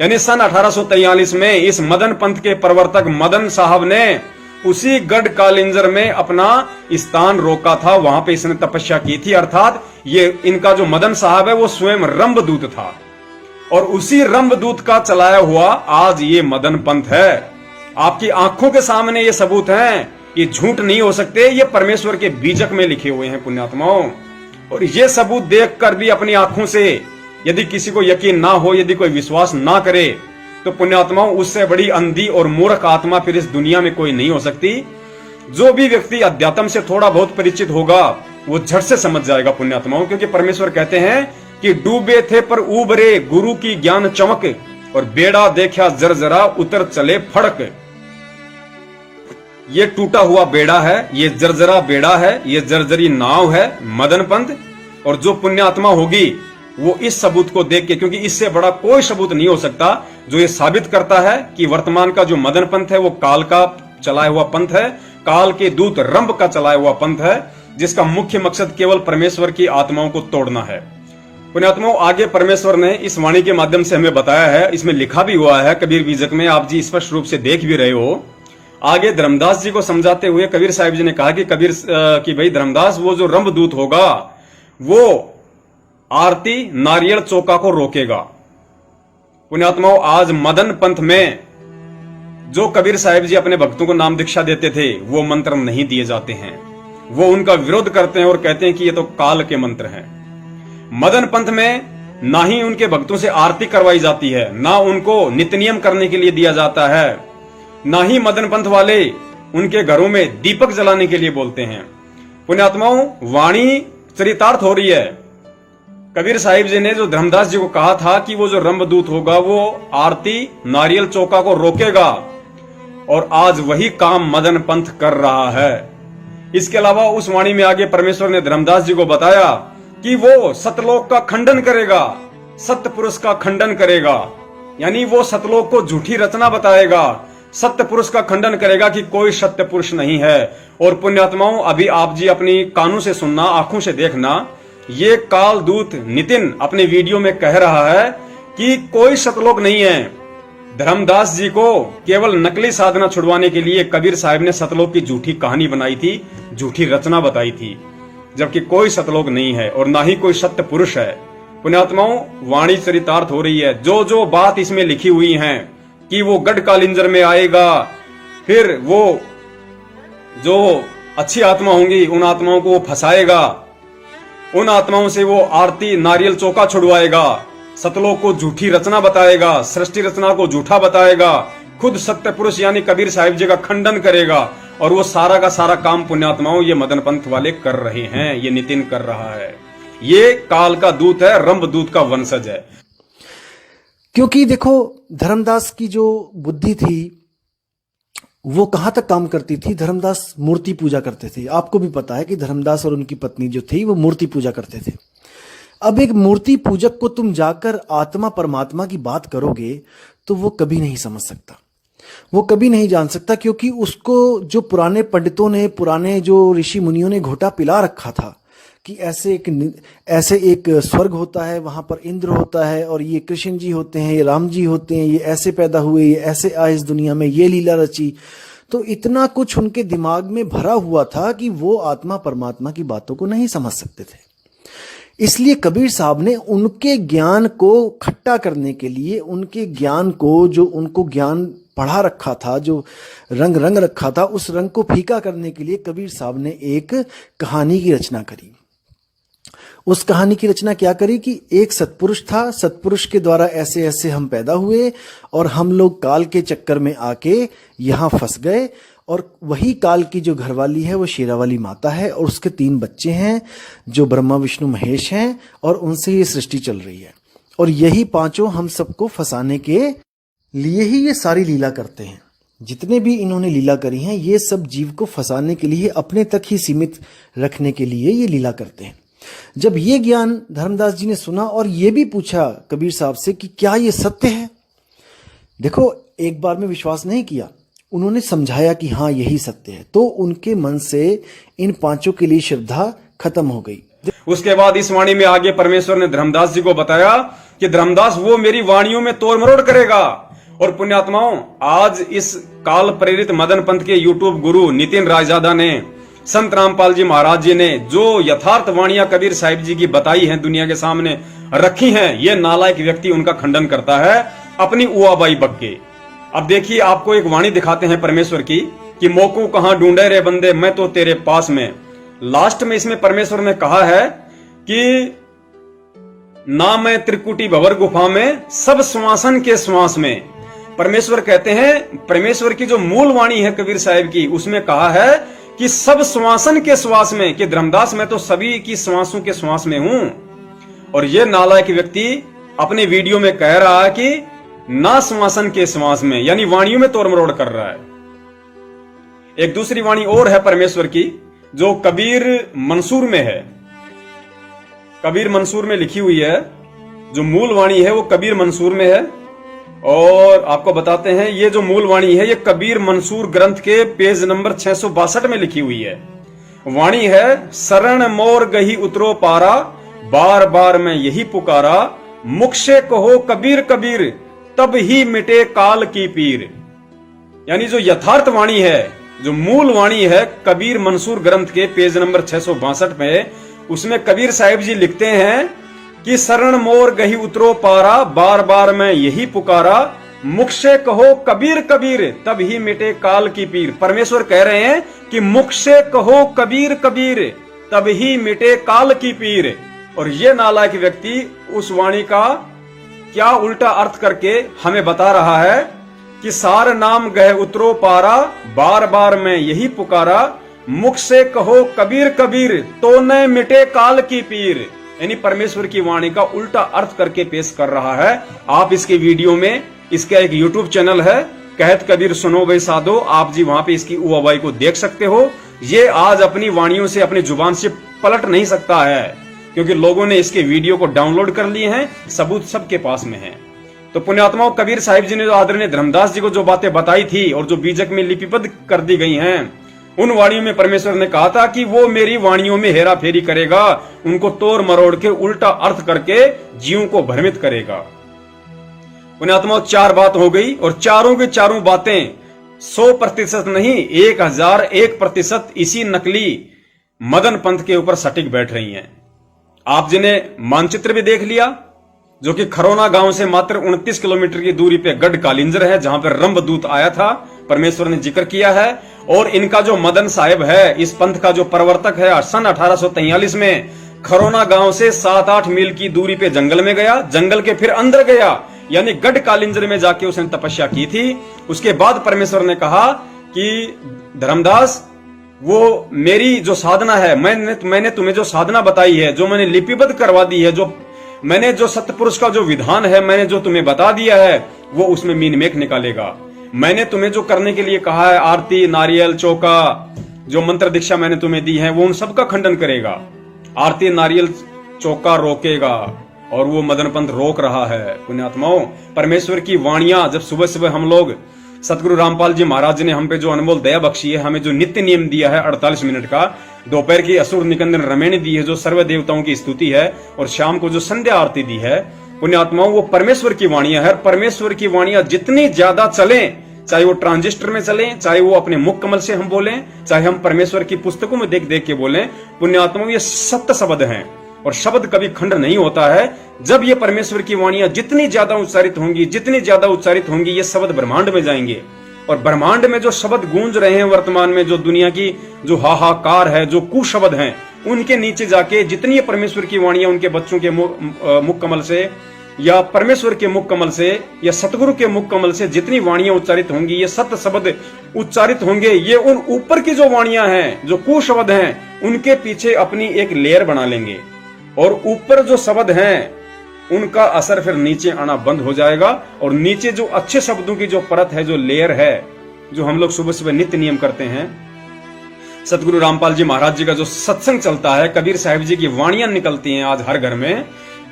यानी सन 1843 में इस मदन पंथ के प्रवर्तक मदन साहब ने उसी गढ़ कालिंजर में अपना स्थान रोका था, वहां पे इसने तपस्या की थी। अर्थात ये इनका जो मदन साहब है वो स्वयं रंभदूत था और उसी रंभदूत का चलाया हुआ आज ये मदन पंथ है। आपकी आंखों के सामने ये सबूत हैं, ये झूठ नहीं हो सकते, ये परमेश्वर के बीजक में लिखे हुए हैं पुण्यात्माओं। और ये सबूत देखकर भी अपनी आंखों से यदि किसी को यकीन ना हो, यदि कोई विश्वास ना करे, तो पुण्यात्माओं उससे बड़ी अंधी और मूर्ख आत्मा फिर इस दुनिया में कोई नहीं हो सकती। जो भी व्यक्ति अध्यात्म से थोड़ा बहुत परिचित होगा वो झट से समझ जाएगा पुण्यात्माओं, क्योंकि परमेश्वर कहते हैं कि डूबे थे पर उबरे गुरु की ज्ञान चमक, और बेड़ा देखा जर्जरा उतर चले फड़क। ये टूटा हुआ बेड़ा है, ये जर्जरा बेड़ा है, ये जर्जरी नाव है मदन पंथ। और जो पुण्यात्मा होगी वो इस सबूत को देख के, क्योंकि इससे बड़ा कोई सबूत नहीं हो सकता जो ये साबित करता है कि वर्तमान का जो मदन पंथ है वो काल का चलाया हुआ पंथ है, काल के दूत रंभ का चलाया हुआ पंथ है, जिसका मुख्य मकसद केवल परमेश्वर की आत्माओं को तोड़ना है। पुण्यात्माओं, आगे परमेश्वर ने इस वाणी के माध्यम से हमें बताया है, इसमें लिखा भी हुआ है कबीर बीजक में, आप जी स्पष्ट रूप से देख भी रहे हो। आगे धर्मदास जी को समझाते हुए कबीर साहिब जी ने कहा कि कबीर कि भाई धर्मदास, वो जो रंभ दूत होगा वो आरती नारियल चौका को रोकेगा। पुण्यात्माओं, आज मदन पंथ में जो कबीर साहिब जी अपने भक्तों को नाम दीक्षा देते थे वो मंत्र नहीं दिए जाते हैं, वो उनका विरोध करते हैं और कहते हैं कि ये तो काल के मंत्र हैं। मदन पंथ में ना ही उनके भक्तों से आरती करवाई जाती है, ना उनको नित्य नियम करने के लिए दिया जाता है, ना ही मदन पंथ वाले उनके घरों में दीपक जलाने के लिए बोलते हैं। पुण्यात्माओं, वाणी चरितार्थ हो रही है। कबीर साहिब जी ने जो धर्मदास जी को कहा था कि वो जो रंभदूत होगा वो आरती नारियल चौका को रोकेगा, और आज वही काम मदन पंथ कर रहा है। इसके अलावा उस वाणी में आगे परमेश्वर ने धर्मदास जी को बताया कि वो सतलोक का खंडन करेगा, सत्य पुरुष का खंडन करेगा, यानी वो सतलोक को झूठी रचना बताएगा, सत्य पुरुष का खंडन करेगा कि कोई सत्य पुरुष नहीं है। और पुण्यात्माओं, अभी आप जी अपनी कानों से सुनना, आंखों से देखना, ये काल दूत नितिन अपने वीडियो में कह रहा है कि कोई सतलोक नहीं है। धर्मदास जी को केवल नकली साधना छुड़वाने के लिए कबीर साहिब ने सतलोक की झूठी कहानी बनाई थी, झूठी रचना बताई थी, जबकि कोई सतलोक नहीं है और ना ही कोई सत्य पुरुष है। पुण्यात्माओं, वाणी चरितार्थ हो रही है। जो जो बात इसमें लिखी हुई है कि वो गढ़ कालिंजर में आएगा, फिर वो जो अच्छी आत्मा होंगी उन आत्माओं को वो फंसाएगा, उन आत्माओं से वो आरती नारियल चौका छुड़वाएगा, सतलोक को झूठी रचना बताएगा, सृष्टि रचना को झूठा बताएगा, खुद सत्य पुरुष यानी कबीर साहिब जी का खंडन करेगा। और वो सारा का सारा काम पुण्यात्माओं ये मदन पंथ वाले कर रहे हैं, ये नितिन कर रहा है। ये काल का दूत है, रंभ दूत का वंशज है। क्योंकि देखो, धर्मदास की जो बुद्धि थी वो कहां तक काम करती थी। धर्मदास मूर्ति पूजा करते थे। आपको भी पता है कि धर्मदास और उनकी पत्नी जो थी वो मूर्ति पूजा करते थे। अब एक मूर्ति पूजक को तुम जाकर आत्मा परमात्मा की बात करोगे तो वो कभी नहीं समझ सकता, वो कभी नहीं जान सकता, क्योंकि उसको जो पुराने पंडितों ने, पुराने जो ऋषि मुनियों ने घोटा पिला रखा था कि ऐसे एक स्वर्ग होता है, वहां पर इंद्र होता है, और ये कृष्ण जी होते हैं, ये राम जी होते हैं, ये ऐसे पैदा हुए, ये ऐसे आए इस दुनिया में, ये लीला रची। तो इतना कुछ उनके दिमाग में भरा हुआ था कि वो आत्मा परमात्मा की बातों को नहीं समझ सकते थे। इसलिए कबीर साहब ने उनके ज्ञान को खट्टा करने के लिए, उनके ज्ञान को, जो उनको ज्ञान पढ़ा रखा था, जो रंग रखा था, उस रंग को फीका करने के लिए कबीर साहब ने एक कहानी की रचना करी। उस कहानी की रचना क्या करी कि एक सत्पुरुष था, सत्पुरुष के द्वारा ऐसे ऐसे हम पैदा हुए और हम लोग काल के चक्कर में आके यहाँ फंस गए, और वही काल की जो घरवाली है वो शेरावाली माता है, और उसके 3 बच्चे हैं जो ब्रह्मा विष्णु महेश हैं, और उनसे ये सृष्टि चल रही है। और यही 5 हम सबको फंसाने के लिए ही ये सारी लीला करते हैं। जितने भी इन्होंने लीला करी हैं ये सब जीव को फंसाने के लिए, अपने तक ही सीमित रखने के लिए ये लीला करते हैं। जब ये ज्ञान धर्मदास जी ने सुना और ये भी पूछा कबीर साहब से कि क्या ये सत्य है, देखो एक बार में विश्वास नहीं किया, उन्होंने समझाया कि हाँ यही सत्य है, तो उनके मन से इन 5 के लिए श्रद्धा खत्म हो गई। उसके बाद इस वाणी में आगे परमेश्वर ने धर्मदास जी को बताया कि धर्मदास वो मेरी वाणियों में तोड़ मरोड़ करेगा। और पुण्यात्माओं, आज इस काल प्रेरित मदन पंथ के यूट्यूब गुरु नितिन रायजादा ने, संत रामपाल जी महाराज जी ने जो यथार्थ वाणियां कबीर साहिब जी की बताई हैं, दुनिया के सामने रखी हैं, ये नालायक व्यक्ति उनका खंडन करता है अपनी उआबाई बक के। अब देखिए, आपको एक वाणी दिखाते हैं परमेश्वर की कि मोको कहां ढूंढे रे बंदे, मैं तो तेरे पास में। लास्ट में इसमें परमेश्वर ने कहा है कि ना मैं त्रिकुटी भवर गुफा में, सब श्वासन के श्वास में। परमेश्वर कहते हैं, परमेश्वर की जो मूल वाणी है कबीर साहिब की, उसमें कहा है कि सब श्वासन के श्वास में, कि धर्मदास मैं तो सभी की श्वासों के श्वास में हूं। और ये नालायक व्यक्ति अपने वीडियो में कह रहा है कि ना श्वासन के श्वास में, यानी वाणियों में तोड़ मरोड़ कर रहा है। एक दूसरी वाणी और है परमेश्वर की जो कबीर मंसूर में है, कबीर मंसूर में लिखी हुई है। जो मूल वाणी है वो कबीर मंसूर में है। और आपको बताते हैं ये जो मूल वाणी है ये कबीर मंसूर ग्रंथ के पेज नंबर 662 में लिखी हुई है। वाणी है, शरण मोर गही उतरो पारा, बार बार मैं यही पुकारा, मुख से कहो कबीर कबीर, तब ही मिटे काल की पीर। यानी जो यथार्थ वाणी है, जो मूल वाणी है कबीर मंसूर ग्रंथ के पेज नंबर 662 में, उसमें कबीर साहिब जी लिखते हैं कि शरण मोर गही उतरो पारा, बार बार मैं यही पुकारा, मुख से कहो कबीर कबीर, तब ही मिटे काल की पीर। परमेश्वर कह रहे हैं कि मुख से कहो कबीर कबीर, तब ही मिटे काल की पीर। और ये नालायक व्यक्ति उस वाणी का क्या उल्टा अर्थ करके हमें बता रहा है कि सार नाम गए उतरो पारा, बार बार मैं यही पुकारा, मुख से कहो कबीर कबीर, तो न मिटे काल की पीर। यानी परमेश्वर की वाणी का उल्टा अर्थ करके पेश कर रहा है। आप इसके वीडियो में, इसका एक यूट्यूब चैनल है कहत कबीर सुनो भाई साधो, आप जी वहां पे इसकी उवाबाई को देख सकते हो। ये आज अपनी वाणियों से, अपनी जुबान से पलट नहीं सकता है, क्योंकि लोगों ने इसके वीडियो को डाउनलोड कर लिए हैं, सबूत सबके पास में है। तो पुण्यात्माओं, कबीर साहिब जी ने जो आदरणीय धर्मदास जी को जो बातें बताई थी और जो बीजक में लिपिबद्ध कर दी गई हैं, उन वाणियों में परमेश्वर ने कहा था कि वो मेरी वाणियों में हेरा फेरी करेगा, उनको तोड़ मरोड़ के उल्टा अर्थ करके जीवों को भ्रमित करेगा। पुण्यात्माओं, 4 बात हो गई और चारों की चारों बातें 100% नहीं, 1001% इसी नकली मदन पंथ के ऊपर सटीक बैठ रही हैं। आप जिन्हें मानचित्र भी देख लिया, जो कि खरोना गांव से मात्र 29 किलोमीटर की दूरी पे गढ़ कालिंजर है, जहां पर रंभदूत आया था, परमेश्वर ने जिक्र किया है। और इनका जो मदन साहिब है, इस पंथ का जो प्रवर्तक है, सन 1843 में खरोना गांव से 7-8 मील की दूरी पे जंगल में गया, जंगल के फिर अंदर गया, यानी गढ़ कालिंजर में जाके उसने तपस्या की थी। उसके बाद परमेश्वर ने कहा कि धर्मदास, वो मेरी जो साधना है, मैंने तुम्हें जो साधना बताई है, जो मैंने लिपिबद्ध करवा दी है, जो मैंने जो सतपुरुष का जो विधान है मैंने जो तुम्हें बता दिया है, वो उसमें मीन मेख निकालेगा। मैंने तुम्हें जो करने के लिए कहा है, आरती, नारियल, चौका, जो मंत्र दीक्षा मैंने तुम्हें दी है, वो उन सबका खंडन करेगा। आरती, नारियल, चौका रोकेगा, और वो मदन पंथ रोक रहा है। पुण्यात्माओं, परमेश्वर की वाणियां जब सुबह सुबह हम लोग, सतगुरु रामपाल जी महाराज जी ने हम पे जो अनमोल दया बख्शी है, हमें जो नित्य नियम दिया है 48 मिनट का, दोपहर की असुर निकंदन रमेणी दी है जो सर्व देवताओं की स्तुति है, और शाम को जो संध्या आरती दी है, पुण्यात्माओं, वो परमेश्वर की वाणियां है। परमेश्वर की वाणियां जितनी ज्यादा चलें, चाहे वो ट्रांजिस्टर में चलें, चाहे वो अपने मुख कमल से हम बोलें, चाहे हम परमेश्वर की पुस्तकों में देख देख के बोलें, पुण्यात्माओं, ये सत्य शब्द हैं और शब्द कभी खंड नहीं होता है। जब ये परमेश्वर की वाणियां जितनी ज्यादा उच्चारित होंगी, जितनी ज्यादा उच्चारित होंगी, ये शब्द ब्रह्मांड में जाएंगे। और ब्रह्मांड में जो शब्द गूंज रहे हैं वर्तमान में, जो दुनिया की जो हाहाकार है, जो कुशब्द हैं, उनके नीचे जाके जितनी परमेश्वर की वाणियां उनके बच्चों के मुख कमल से, या परमेश्वर के मुख कमल से, या सतगुरु के मुख कमल से जितनी वाणियां उच्चारित होंगी, ये सत्य शब्द उच्चारित होंगे, ये उन ऊपर की जो वाणियां हैं, जो कुशब्द हैं, उनके पीछे अपनी एक लेयर बना लेंगे, और ऊपर जो शब्द हैं उनका असर फिर नीचे आना बंद हो जाएगा। और नीचे जो अच्छे शब्दों की जो परत है, जो लेयर है, जो हम लोग सुबह सुबह नित्य नियम करते हैं, सतगुरु रामपाल जी महाराज जी का जो सत्संग चलता है, कबीर साहिब जी की वाणियां निकलती हैं आज हर घर में,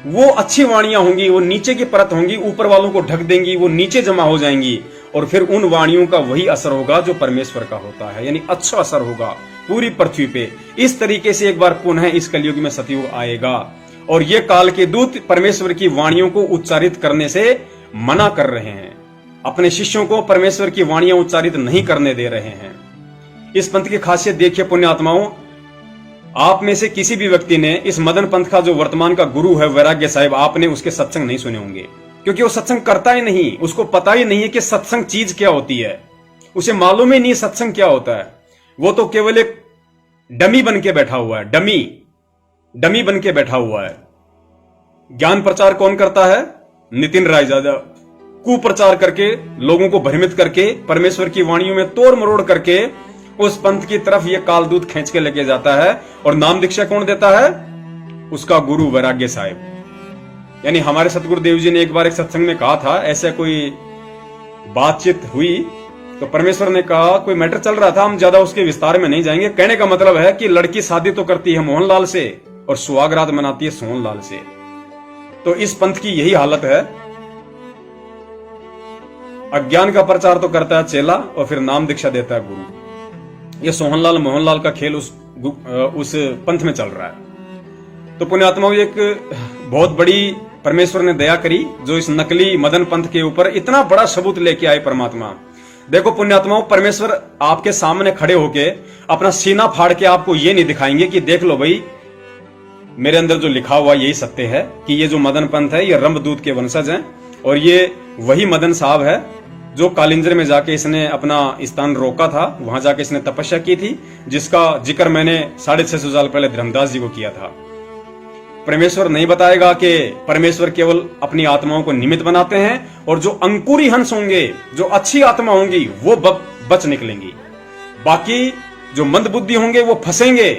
वो अच्छी वाणियां होंगी, वो नीचे की परत होंगी, ऊपर वालों को ढक देंगी, वो नीचे जमा हो जाएंगी, और फिर उन वाणियों का वही असर होगा जो परमेश्वर का होता है, यानी अच्छा असर होगा पूरी पृथ्वी पे। इस तरीके से एक बार पुनः इस कलयुग में सतयुग आएगा, और ये काल के दूत परमेश्वर की वाणियों को उच्चारित करने से मना कर रहे हैं, अपने शिष्यों को परमेश्वर की वाणियां उच्चारित नहीं करने दे रहे हैं। इस पंथ की खासियत देखिए पुण्यात्माओं, आप में से किसी भी व्यक्ति ने इस मदन पंथ का जो वर्तमान का गुरु है वैराग्य साहिब, आपने उसके सत्संग नहीं सुने होंगे, क्योंकि वो सत्संग करता ही नहीं, उसको पता ही नहीं है कि सत्संग चीज क्या होती है, उसे मालूम ही नहीं सत्संग क्या होता है। वो तो केवल एक डमी बन के बैठा हुआ है, डमी बन के बैठा हुआ है। ज्ञान प्रचार कौन करता है? नितिन राय यादव। कुप्रचार करके, लोगों को भ्रमित करके, परमेश्वर की वाणियों में तोड़ मरोड़ करके उस पंथ की तरफ ये कालदूत खींच के लेके जाता है। और नाम दीक्षा कौन देता है? उसका गुरु वैराग्य साहिब। यानी हमारे सतगुरुदेव जी ने एक बार एक सत्संग में कहा था, ऐसे कोई बातचीत हुई तो परमेश्वर ने कहा, कोई मैटर चल रहा था, हम ज्यादा उसके विस्तार में नहीं जाएंगे। कहने का मतलब है कि लड़की शादी तो करती है मोहनलाल से और सुहागरात मनाती है सोहनलाल से। तो इस पंथ की यही हालत है। अज्ञान का प्रचार तो करता है चेला और फिर नाम दीक्षा देता है गुरु। ये सोहनलाल मोहनलाल का खेल उस पंथ में चल रहा है। तो पुण्यात्माओं, एक बहुत बड़ी परमेश्वर ने दया करी जो इस नकली मदन पंथ के ऊपर इतना बड़ा सबूत लेके आए परमात्मा। देखो पुण्यात्माओं, परमेश्वर आपके सामने खड़े होके अपना सीना फाड़ के आपको ये नहीं दिखाएंगे कि देख लो भाई, मेरे अंदर जो लिखा हुआ यही सत्य है कि ये जो मदन पंथ है ये रंभदूत के वंशज हैं और ये वही मदन साहब है जो कालिंजर में जाके इसने अपना स्थान रोका था, वहां जाके इसने तपस्या की थी, जिसका जिक्र मैंने 650 साल पहले धर्मदास जी को किया था। परमेश्वर नहीं बताएगा कि परमेश्वर केवल अपनी आत्माओं को निमित्त बनाते हैं और जो अंकुरी हंस होंगे, जो अच्छी आत्मा होंगी, वो बच निकलेंगी। बाकी जो मंदबुद्धि होंगे वो फंसेंगे।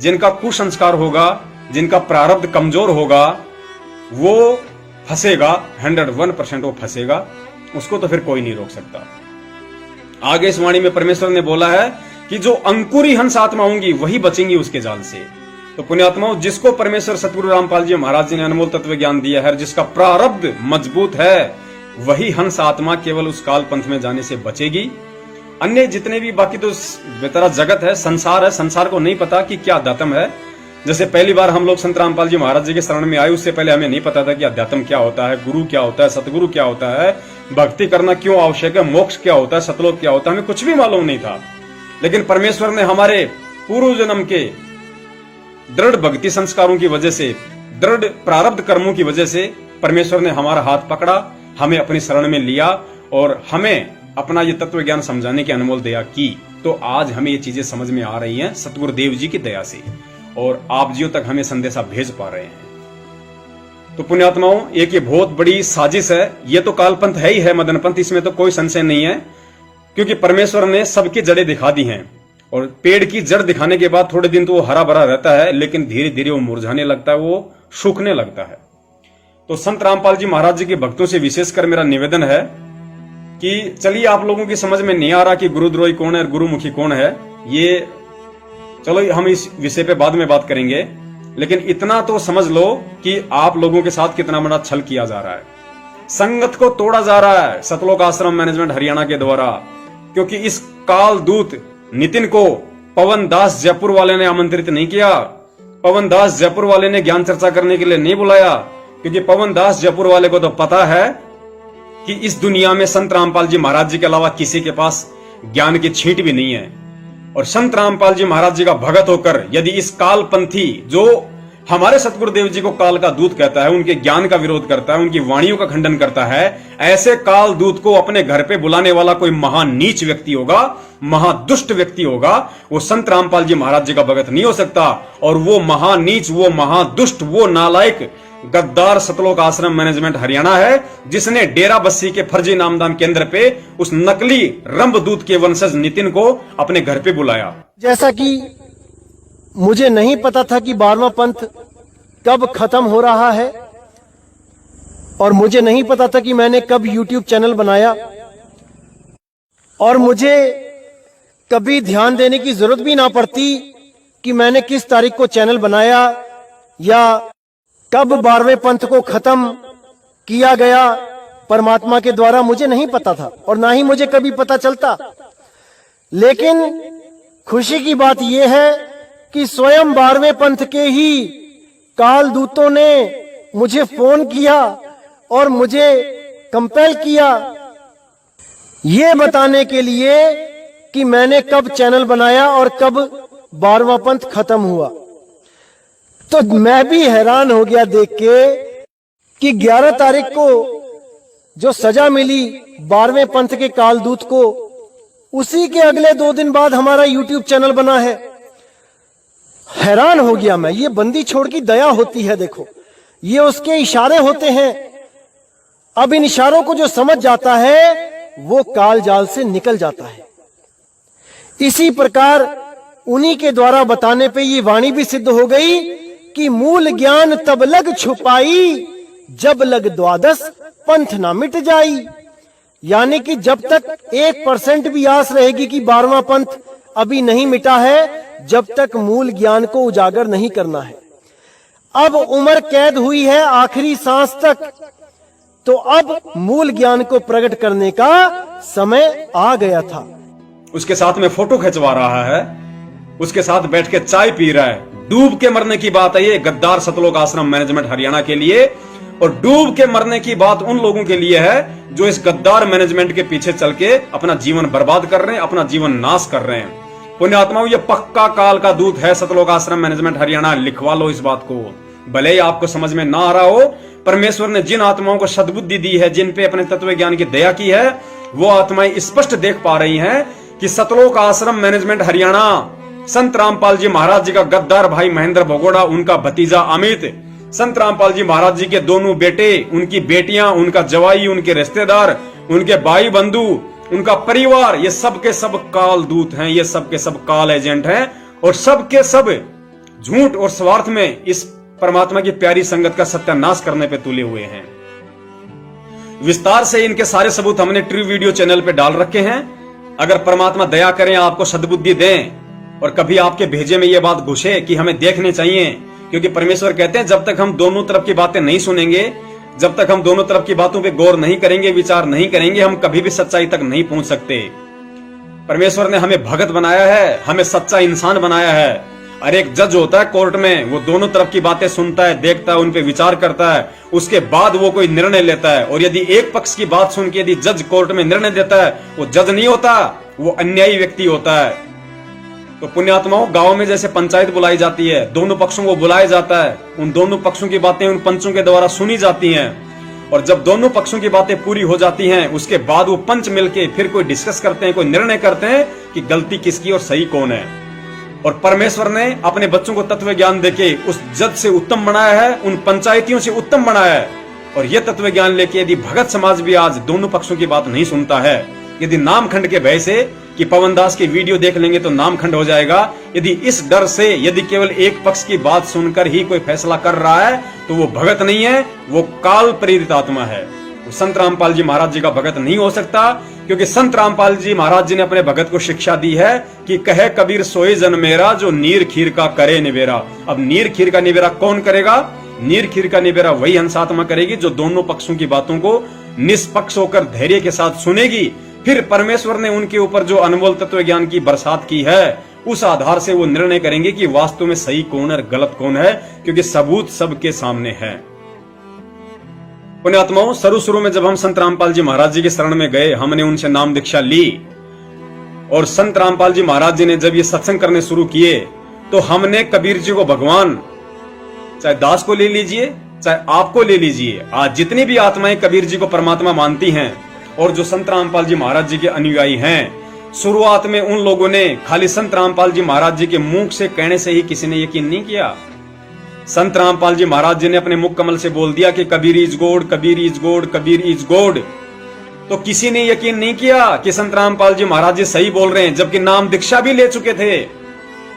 जिनका कुसंस्कार होगा, जिनका प्रारब्ध कमजोर होगा, वो फंसेगा, 101% वो फंसेगा। उसको तो फिर कोई नहीं रोक सकता। आगे इस वाणी में परमेश्वर ने बोला है कि जो अंकुरी हंस आत्मा होंगी वही बचेंगी उसके जाल से। तो पुण्यात्माओं, जिसको परमेश्वर सतगुरु रामपाल जी महाराज जी ने अनमोल तत्व ज्ञान दिया है, जिसका प्रारब्ध मजबूत है, वही हंस आत्मा केवल उस काल पंथ में जाने से बचेगी। अन्य जितने भी बाकी तो बेतरा जगत है, संसार है, संसार को नहीं पता कि क्या अध्यात्म है। जैसे पहली बार हम लोग संत रामपाल जी महाराज जी के शरण में आए, उससे पहले हमें नहीं पता था कि अध्यात्म क्या होता है, गुरु क्या होता है, सतगुरु क्या होता है, भक्ति करना क्यों आवश्यक है, मोक्ष क्या होता है, सतलोक क्या होता है, हमें कुछ भी मालूम नहीं था। लेकिन परमेश्वर ने हमारे पूर्व जन्म के दृढ़ भक्ति संस्कारों की वजह से, दृढ़ प्रारब्ध कर्मों की वजह से परमेश्वर ने हमारा हाथ पकड़ा, हमें अपनी शरण में लिया और हमें अपना ये तत्व ज्ञान समझाने की अनमोल दया की। तो आज हमें ये चीजें समझ में आ रही हैं सतगुरुदेव जी की दया से, और आप जियो तक हमें संदेशा भेज पा रहे हैं। तो पुण्यात्माओं, एक ये बहुत बड़ी साजिश है। ये तो कालपंथ है ही है, मदन पंथ, इसमें तो कोई संशय नहीं है, क्योंकि परमेश्वर ने सबकी जड़ें दिखा दी हैं। और पेड़ की जड़ दिखाने के बाद थोड़े दिन तो वो हरा भरा रहता है, लेकिन धीरे धीरे वो मुरझाने लगता है, वो सूखने लगता है। तो संत रामपाल जी महाराज जी के भक्तों से विशेषकर मेरा निवेदन है कि चलिए, आप लोगों की समझ में नहीं आ रहा कि गुरुद्रोही कौन है और गुरुमुखी कौन है, ये चलो हम इस विषय पे बाद में बात करेंगे, लेकिन इतना तो समझ लो कि आप लोगों के साथ कितना बड़ा छल किया जा रहा है। संगत को तोड़ा जा रहा है सतलोक आश्रम मैनेजमेंट हरियाणा के द्वारा, क्योंकि इस काल दूत नितिन को पवन दास जयपुर वाले ने आमंत्रित नहीं किया। पवन दास जयपुर वाले ने ज्ञान चर्चा करने के लिए नहीं बुलाया, क्योंकि पवन दास जयपुर वाले को तो पता है कि इस दुनिया में संत रामपाल जी महाराज जी के अलावा किसी के पास ज्ञान की छींट भी नहीं है। और संत रामपाल जी महाराज जी का भगत होकर यदि इस कालपंथी, जो हमारे सतगुरुदेव जी को काल का दूत कहता है, उनके ज्ञान का विरोध करता है, उनकी वाणियों का खंडन करता है, ऐसे काल दूत को अपने घर पे बुलाने वाला कोई महानीच व्यक्ति होगा, महादुष्ट व्यक्ति होगा, वो संत रामपाल जी महाराज जी का भगत नहीं हो सकता। और वो महानीच, वो महादुष्ट, वो नालायक गद्दार सतलोक आश्रम मैनेजमेंट हरियाणा है, जिसने डेरा बस्सी के फर्जी नामदान केंद्र पे उस नकली रंभदूत के वंशज नितिन को अपने घर पे बुलाया। जैसा कि मुझे नहीं पता था कि 12वां पंथ कब खत्म हो रहा है, और मुझे नहीं पता था कि मैंने कब YouTube चैनल बनाया, और मुझे कभी ध्यान देने की जरूरत भी ना पड़ती कि मैंने किस तारीख को चैनल बनाया या कब 12वें पंथ को खत्म किया गया परमात्मा के द्वारा। मुझे नहीं पता था और ना ही मुझे कभी पता चलता। लेकिन खुशी की बात यह है कि स्वयं 12वें पंथ के ही काल दूतों ने मुझे फोन किया और मुझे कंपेल किया ये बताने के लिए कि मैंने कब चैनल बनाया और कब 12वां पंथ खत्म हुआ। तो मैं भी हैरान हो गया देख के कि 11 तारीख को जो सजा मिली 12वें पंथ के कालदूत को, उसी के अगले 2 दिन बाद हमारा YouTube चैनल बना है। हैरान हो गया मैं। ये बंदी छोड़ की दया होती है। देखो, ये उसके इशारे होते हैं। अब इन इशारों को जो समझ जाता है वो काल जाल से निकल जाता है। इसी प्रकार उन्हीं के द्वारा बताने पे ये वाणी भी सिद्ध हो गई कि मूल ज्ञान तब लग छुपाई, जब लग द्वादश पंथ ना मिट जाई। यानी कि जब तक 1% भी आस रहेगी कि 12वां पंथ अभी नहीं मिटा है, जब तक मूल ज्ञान को उजागर नहीं करना है। अब उम्र कैद हुई है आखिरी सांस तक, तो अब मूल ज्ञान को प्रकट करने का समय आ गया था। उसके साथ में फोटो खिंचवा रहा है, उसके साथ बैठ के चाय पी रहा है। डूब के मरने की बात है ये गद्दार सतलोक आश्रम मैनेजमेंट हरियाणा के लिए, और डूब के मरने की बात उन लोगों के लिए है जो इस गद्दार मैनेजमेंट के पीछे चल के अपना जीवन बर्बाद कर रहे हैं, अपना जीवन नाश कर रहे हैं। पुण्यात्माओं, ये पक्का काल का दूत है सतलोक आश्रम मैनेजमेंट हरियाणा, लिखवा लो इस बात को। भले ही आपको समझ में ना आ रहा हो, परमेश्वर ने जिन आत्माओं को सद्बुद्धि दी है, जिन पे अपने तत्व ज्ञान की दया की है, वो आत्माएं स्पष्ट देख पा रही हैं कि सतलोक आश्रम मैनेजमेंट हरियाणा संत रामपाल जी महाराज जी का गद्दार भाई महेंद्र भगोड़ा, उनका भतीजा अमित, संत रामपाल जी महाराज जी के दोनों बेटे, उनकी बेटियां, उनका जवाई, उनके रिश्तेदार, उनके भाई बंधु, उनका परिवार, ये सब के सब काल दूत हैं, ये सब के सब काल एजेंट हैं, और सब के सब झूठ और स्वार्थ में इस परमात्मा की प्यारी संगत का सत्यानाश करने पे तुले हुए हैं। विस्तार से इनके सारे सबूत हमने ट्रू वीडियो चैनल पे डाल रखे हैं। अगर परमात्मा दया करें, आपको सद्बुद्धि दें, और कभी आपके भेजे में ये बात घुसे कि हमें देखने चाहिए, क्योंकि परमेश्वर कहते हैं जब तक हम दोनों तरफ की बातें नहीं सुनेंगे, जब तक हम दोनों तरफ की बातों पे गौर नहीं करेंगे, विचार नहीं करेंगे, हम कभी भी सच्चाई तक नहीं पहुंच सकते। परमेश्वर ने हमें भगत बनाया है, हमें सच्चा इंसान बनाया है। और एक जज होता है कोर्ट में, वो दोनों तरफ की बातें सुनता है, देखता है, उन पे विचार करता है, उसके बाद वो कोई निर्णय लेता है। और यदि एक पक्ष की बात सुन के यदि जज कोर्ट में निर्णय देता है, वो जज नहीं होता, वो अन्यायी व्यक्ति होता है। तो पुण्यात्माओं, गांव में जैसे पंचायत बुलाई जाती है, दोनों पक्षों को बुलाया जाता है, उन दोनों पक्षों की बातें उन पंचों के द्वारा सुनी जाती हैं, और जब दोनों पक्षों की बातें पूरी हो जाती हैं, उसके बाद वो पंच मिलके फिर कोई डिस्कस करते हैं, कोई निर्णय करते हैं कि गलती किसकी और सही कौन है। और परमेश्वर ने अपने बच्चों को तत्व ज्ञान देके उस जज से उत्तम बनाया है, उन पंचायतियों से उत्तम बनाया है। और यह तत्व ज्ञान लेके यदि भगत समाज भी आज दोनों पक्षों की बात नहीं सुनता है, यदि नामखंड के भय से कि पवन दास की वीडियो देख लेंगे तो नामखंड हो जाएगा, यदि इस डर से यदि केवल एक पक्ष की बात सुनकर ही कोई फैसला कर रहा है, तो वो भगत नहीं है, वो काल प्रेरित आत्मा है। वो संत रामपाल जी महाराज जी का भगत नहीं हो सकता, क्योंकि संत रामपाल जी महाराज जी ने अपने भगत को शिक्षा दी है कि कहे कबीर सोई जन मेरा, जो नीर खीर का करे निबेरा। अब नीर खीर का निबेरा कौन करेगा? नीर खीर का निबेरा वही हंसात्मा करेगी जो दोनों पक्षों की बातों को निष्पक्ष होकर धैर्य के साथ सुनेगी। फिर परमेश्वर ने उनके ऊपर जो अनमोल तत्व ज्ञान की बरसात की है, उस आधार से वो निर्णय करेंगे कि वास्तव में सही कौन है और गलत कौन है, क्योंकि सबूत सबके सामने है। पुण्यात्माओं, शुरू में जब हम संत रामपाल जी महाराज जी के शरण में गए, हमने उनसे नाम दीक्षा ली, और संत रामपाल जी महाराज जी ने जब ये सत्संग करने शुरू किए, तो हमने कबीर जी को भगवान, चाहे दास को ले लीजिए, चाहे आपको ले लीजिए, आज जितनी भी आत्माएं कबीर जी को परमात्मा मानती हैं और जो संत रामपाल जी महाराज जी के अनुयायी हैं, शुरुआत में उन लोगों ने खाली संत रामपाल जी महाराज जी के मुंह से कहने से ही किसी ने यकीन नहीं किया। संत रामपाल जी महाराज जी ने अपने मुख कमल से बोल दिया कि Kabir is God, Kabir is God, Kabir is God, तो किसी ने यकीन नहीं किया कि संत रामपाल जी महाराज जी सही बोल रहे हैं, जबकि नाम दीक्षा भी ले चुके थे।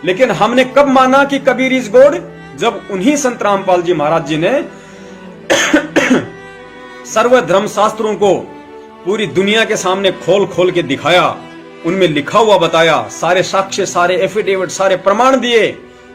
लेकिन हमने कब माना कि कबीर इज गॉड? जब उन्हीं संत रामपाल जी महाराज जी ने सर्व धर्म शास्त्रों को पूरी दुनिया के सामने खोल खोल के दिखाया, उनमें लिखा हुआ बताया, सारे साक्ष्य, सारे एफिडेविट, सारे प्रमाण दिए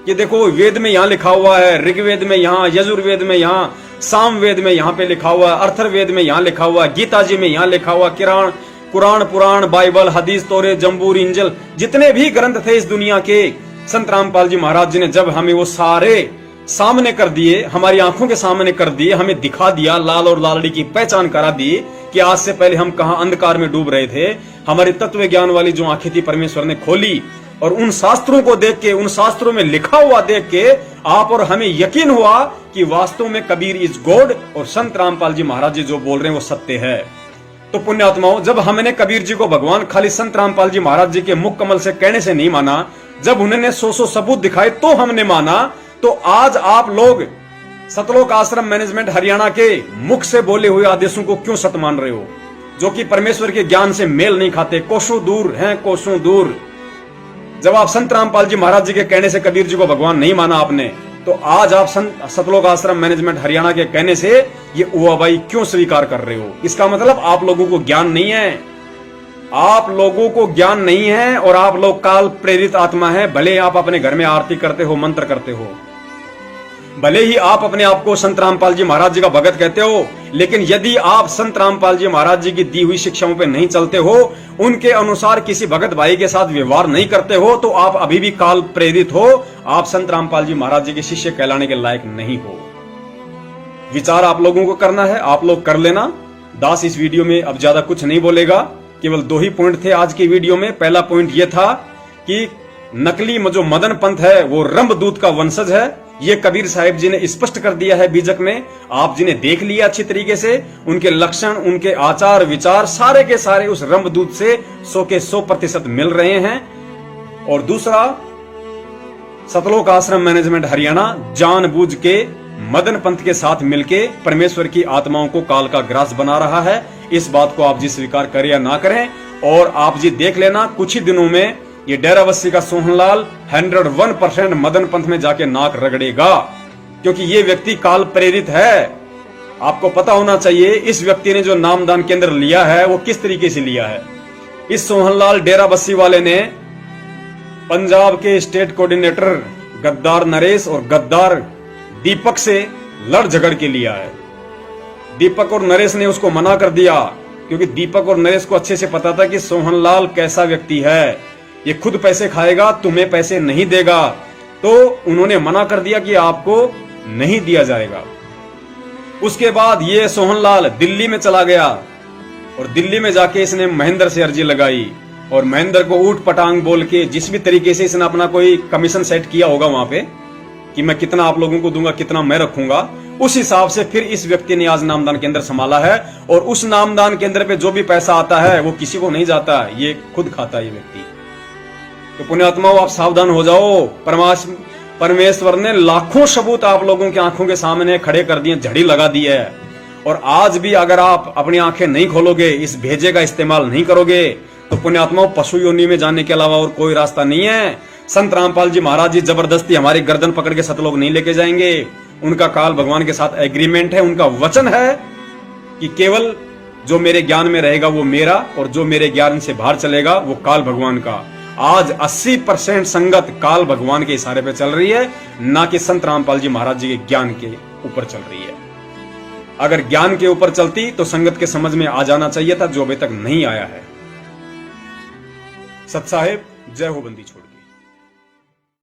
कि देखो वेद में यहां लिखा हुआ है, ऋग्वेद में यहां, यजुर्वेद में यहां, सामवेद में यहां पे लिखा हुआ है, अर्थवेद में यहां लिखा हुआ है, गीता जी में यहां लिखा हुआ, कुरान, पुराण, बाइबल, हदीस, तोरे, जंबूर, इंजल, जितने भी ग्रंथ थे इस दुनिया के, संत रामपाल जी महाराज जी ने जब हमें वो सारे सामने कर दिए, हमारी आंखों के सामने कर दिए, हमें दिखा दिया, लाल और लालड़ी की पहचान करा दी कि आज से पहले हम कहां अंधकार में डूब रहे थे, हमारी तत्व ज्ञान वाली जो आंखें थी परमेश्वर ने खोली, और उन शास्त्रों को देख के, उन शास्त्रों में लिखा हुआ देख के आप और हमें यकीन हुआ कि वास्तव में कबीर इज गॉड और संत रामपाल जी महाराज जी जो बोल रहे हैं वो सत्य है। तो पुण्यात्माओं, जब हमने कबीर जी को भगवान खाली संत रामपाल जी महाराज जी के मुख कमल से कहने से नहीं माना, जब उन्होंने 100 सबूत दिखाए तो हमने माना। तो आज आप लोग सतलोक आश्रम मैनेजमेंट हरियाणा के मुख से बोले हुए आदेशों को क्यों सत्य मान रहे हो, जो कि परमेश्वर के ज्ञान से मेल नहीं खाते, कोसों दूर हैं, कोसों दूर। जब आप संत रामपाल जी महाराज जी के कहने से कबीर जी को भगवान नहीं माना आपने, तो आज आप सतलोक आश्रम मैनेजमेंट हरियाणा के कहने से ये उआबाई क्यों स्वीकार कर रहे हो? इसका मतलब आप लोगों को ज्ञान नहीं है, आप लोगों को ज्ञान नहीं है और आप लोग काल प्रेरित आत्मा है। भले आप अपने घर में आरती करते हो, मंत्र करते हो, भले ही आप अपने आप को संत रामपाल जी महाराज जी का भगत कहते हो, लेकिन यदि आप संत रामपाल जी महाराज जी की दी हुई शिक्षाओं पे नहीं चलते हो, उनके अनुसार किसी भगत भाई के साथ व्यवहार नहीं करते हो, तो आप अभी भी काल प्रेरित हो। आप संत रामपाल जी महाराज जी के शिष्य कहलाने के लायक नहीं हो। विचार आप लोगों को करना है, आप लोग कर लेना। दास इस वीडियो में अब ज्यादा कुछ नहीं बोलेगा, केवल 2 ही पॉइंट थे आज की वीडियो में। पहला पॉइंट यह था कि नकली जो मदन पंथ है वो रंभदूत का वंशज है। ये कबीर साहिब जी ने स्पष्ट कर दिया है बीजक में। आप जिन्हें देख लिया अच्छी तरीके से, उनके लक्षण, उनके आचार विचार सारे के सारे उस रंभदूत से 100 के 100% मिल रहे हैं। और दूसरा, सतलोक आश्रम मैनेजमेंट हरियाणा जानबूझ के मदन पंथ के साथ मिलके परमेश्वर की आत्माओं को काल का ग्रास बना रहा है। इस बात को आप जी स्वीकार करें या ना करें, और आप जी देख लेना कुछ ही दिनों में ये डेराबस्सी का सोहनलाल 101% मदन पंथ में जाके नाक रगड़ेगा, क्योंकि ये व्यक्ति काल प्रेरित है। आपको पता होना चाहिए इस व्यक्ति ने जो नामदान केंद्र लिया है वो किस तरीके से लिया है। इस सोहनलाल डेराबस्सी वाले ने पंजाब के स्टेट कोऑर्डिनेटर गद्दार नरेश और गद्दार दीपक से लड़ झगड़ के लिया है। दीपक और नरेश ने उसको मना कर दिया, क्योंकि दीपक और नरेश को अच्छे से पता था कि सोहनलाल कैसा व्यक्ति है, ये खुद पैसे खाएगा, तुम्हें पैसे नहीं देगा। तो उन्होंने मना कर दिया कि आपको नहीं दिया जाएगा। उसके बाद ये सोहनलाल दिल्ली में चला गया और दिल्ली में जाके इसने महेंद्र से अर्जी लगाई, और महेंद्र को ऊट पटांग बोल के जिस भी तरीके से इसने अपना कोई कमीशन सेट किया होगा वहां पे कि मैं कितना आप लोगों को दूंगा, कितना मैं रखूंगा, उस हिसाब से फिर इस व्यक्ति ने आज नामदान केंद्र संभाला है। और उस नामदान केंद्र पे जो भी पैसा आता है वो किसी को नहीं जाता, ये खुद खाता है ये व्यक्ति। तो पुण्यात्माओं, आप सावधान हो जाओ। परमेश्वर ने लाखों सबूत आप लोगों की आंखों के सामने खड़े कर दिए, झड़ी लगा दी है। और आज भी अगर आप अपनी आंखें नहीं खोलोगे, इस भेजे का इस्तेमाल नहीं करोगे, तो पुण्यात्माओं पशु योनि में जाने के अलावा और कोई रास्ता नहीं है। संत रामपाल जी महाराज जी जबरदस्ती हमारी गर्दन पकड़ के सतलोक नहीं लेके जाएंगे। उनका काल भगवान के साथ एग्रीमेंट है, उनका वचन है कि केवल जो मेरे ज्ञान में रहेगा वो मेरा, और जो मेरे ज्ञान से बाहर चलेगा वो काल भगवान का। आज 80% संगत काल भगवान के इशारे पे चल रही है, ना कि संत रामपाल जी महाराज जी के ज्ञान के ऊपर चल रही है। अगर ज्ञान के ऊपर चलती तो संगत के समझ में आ जाना चाहिए था, जो अभी तक नहीं आया है। सत साहेब, जय हो बंदी छोड़ के।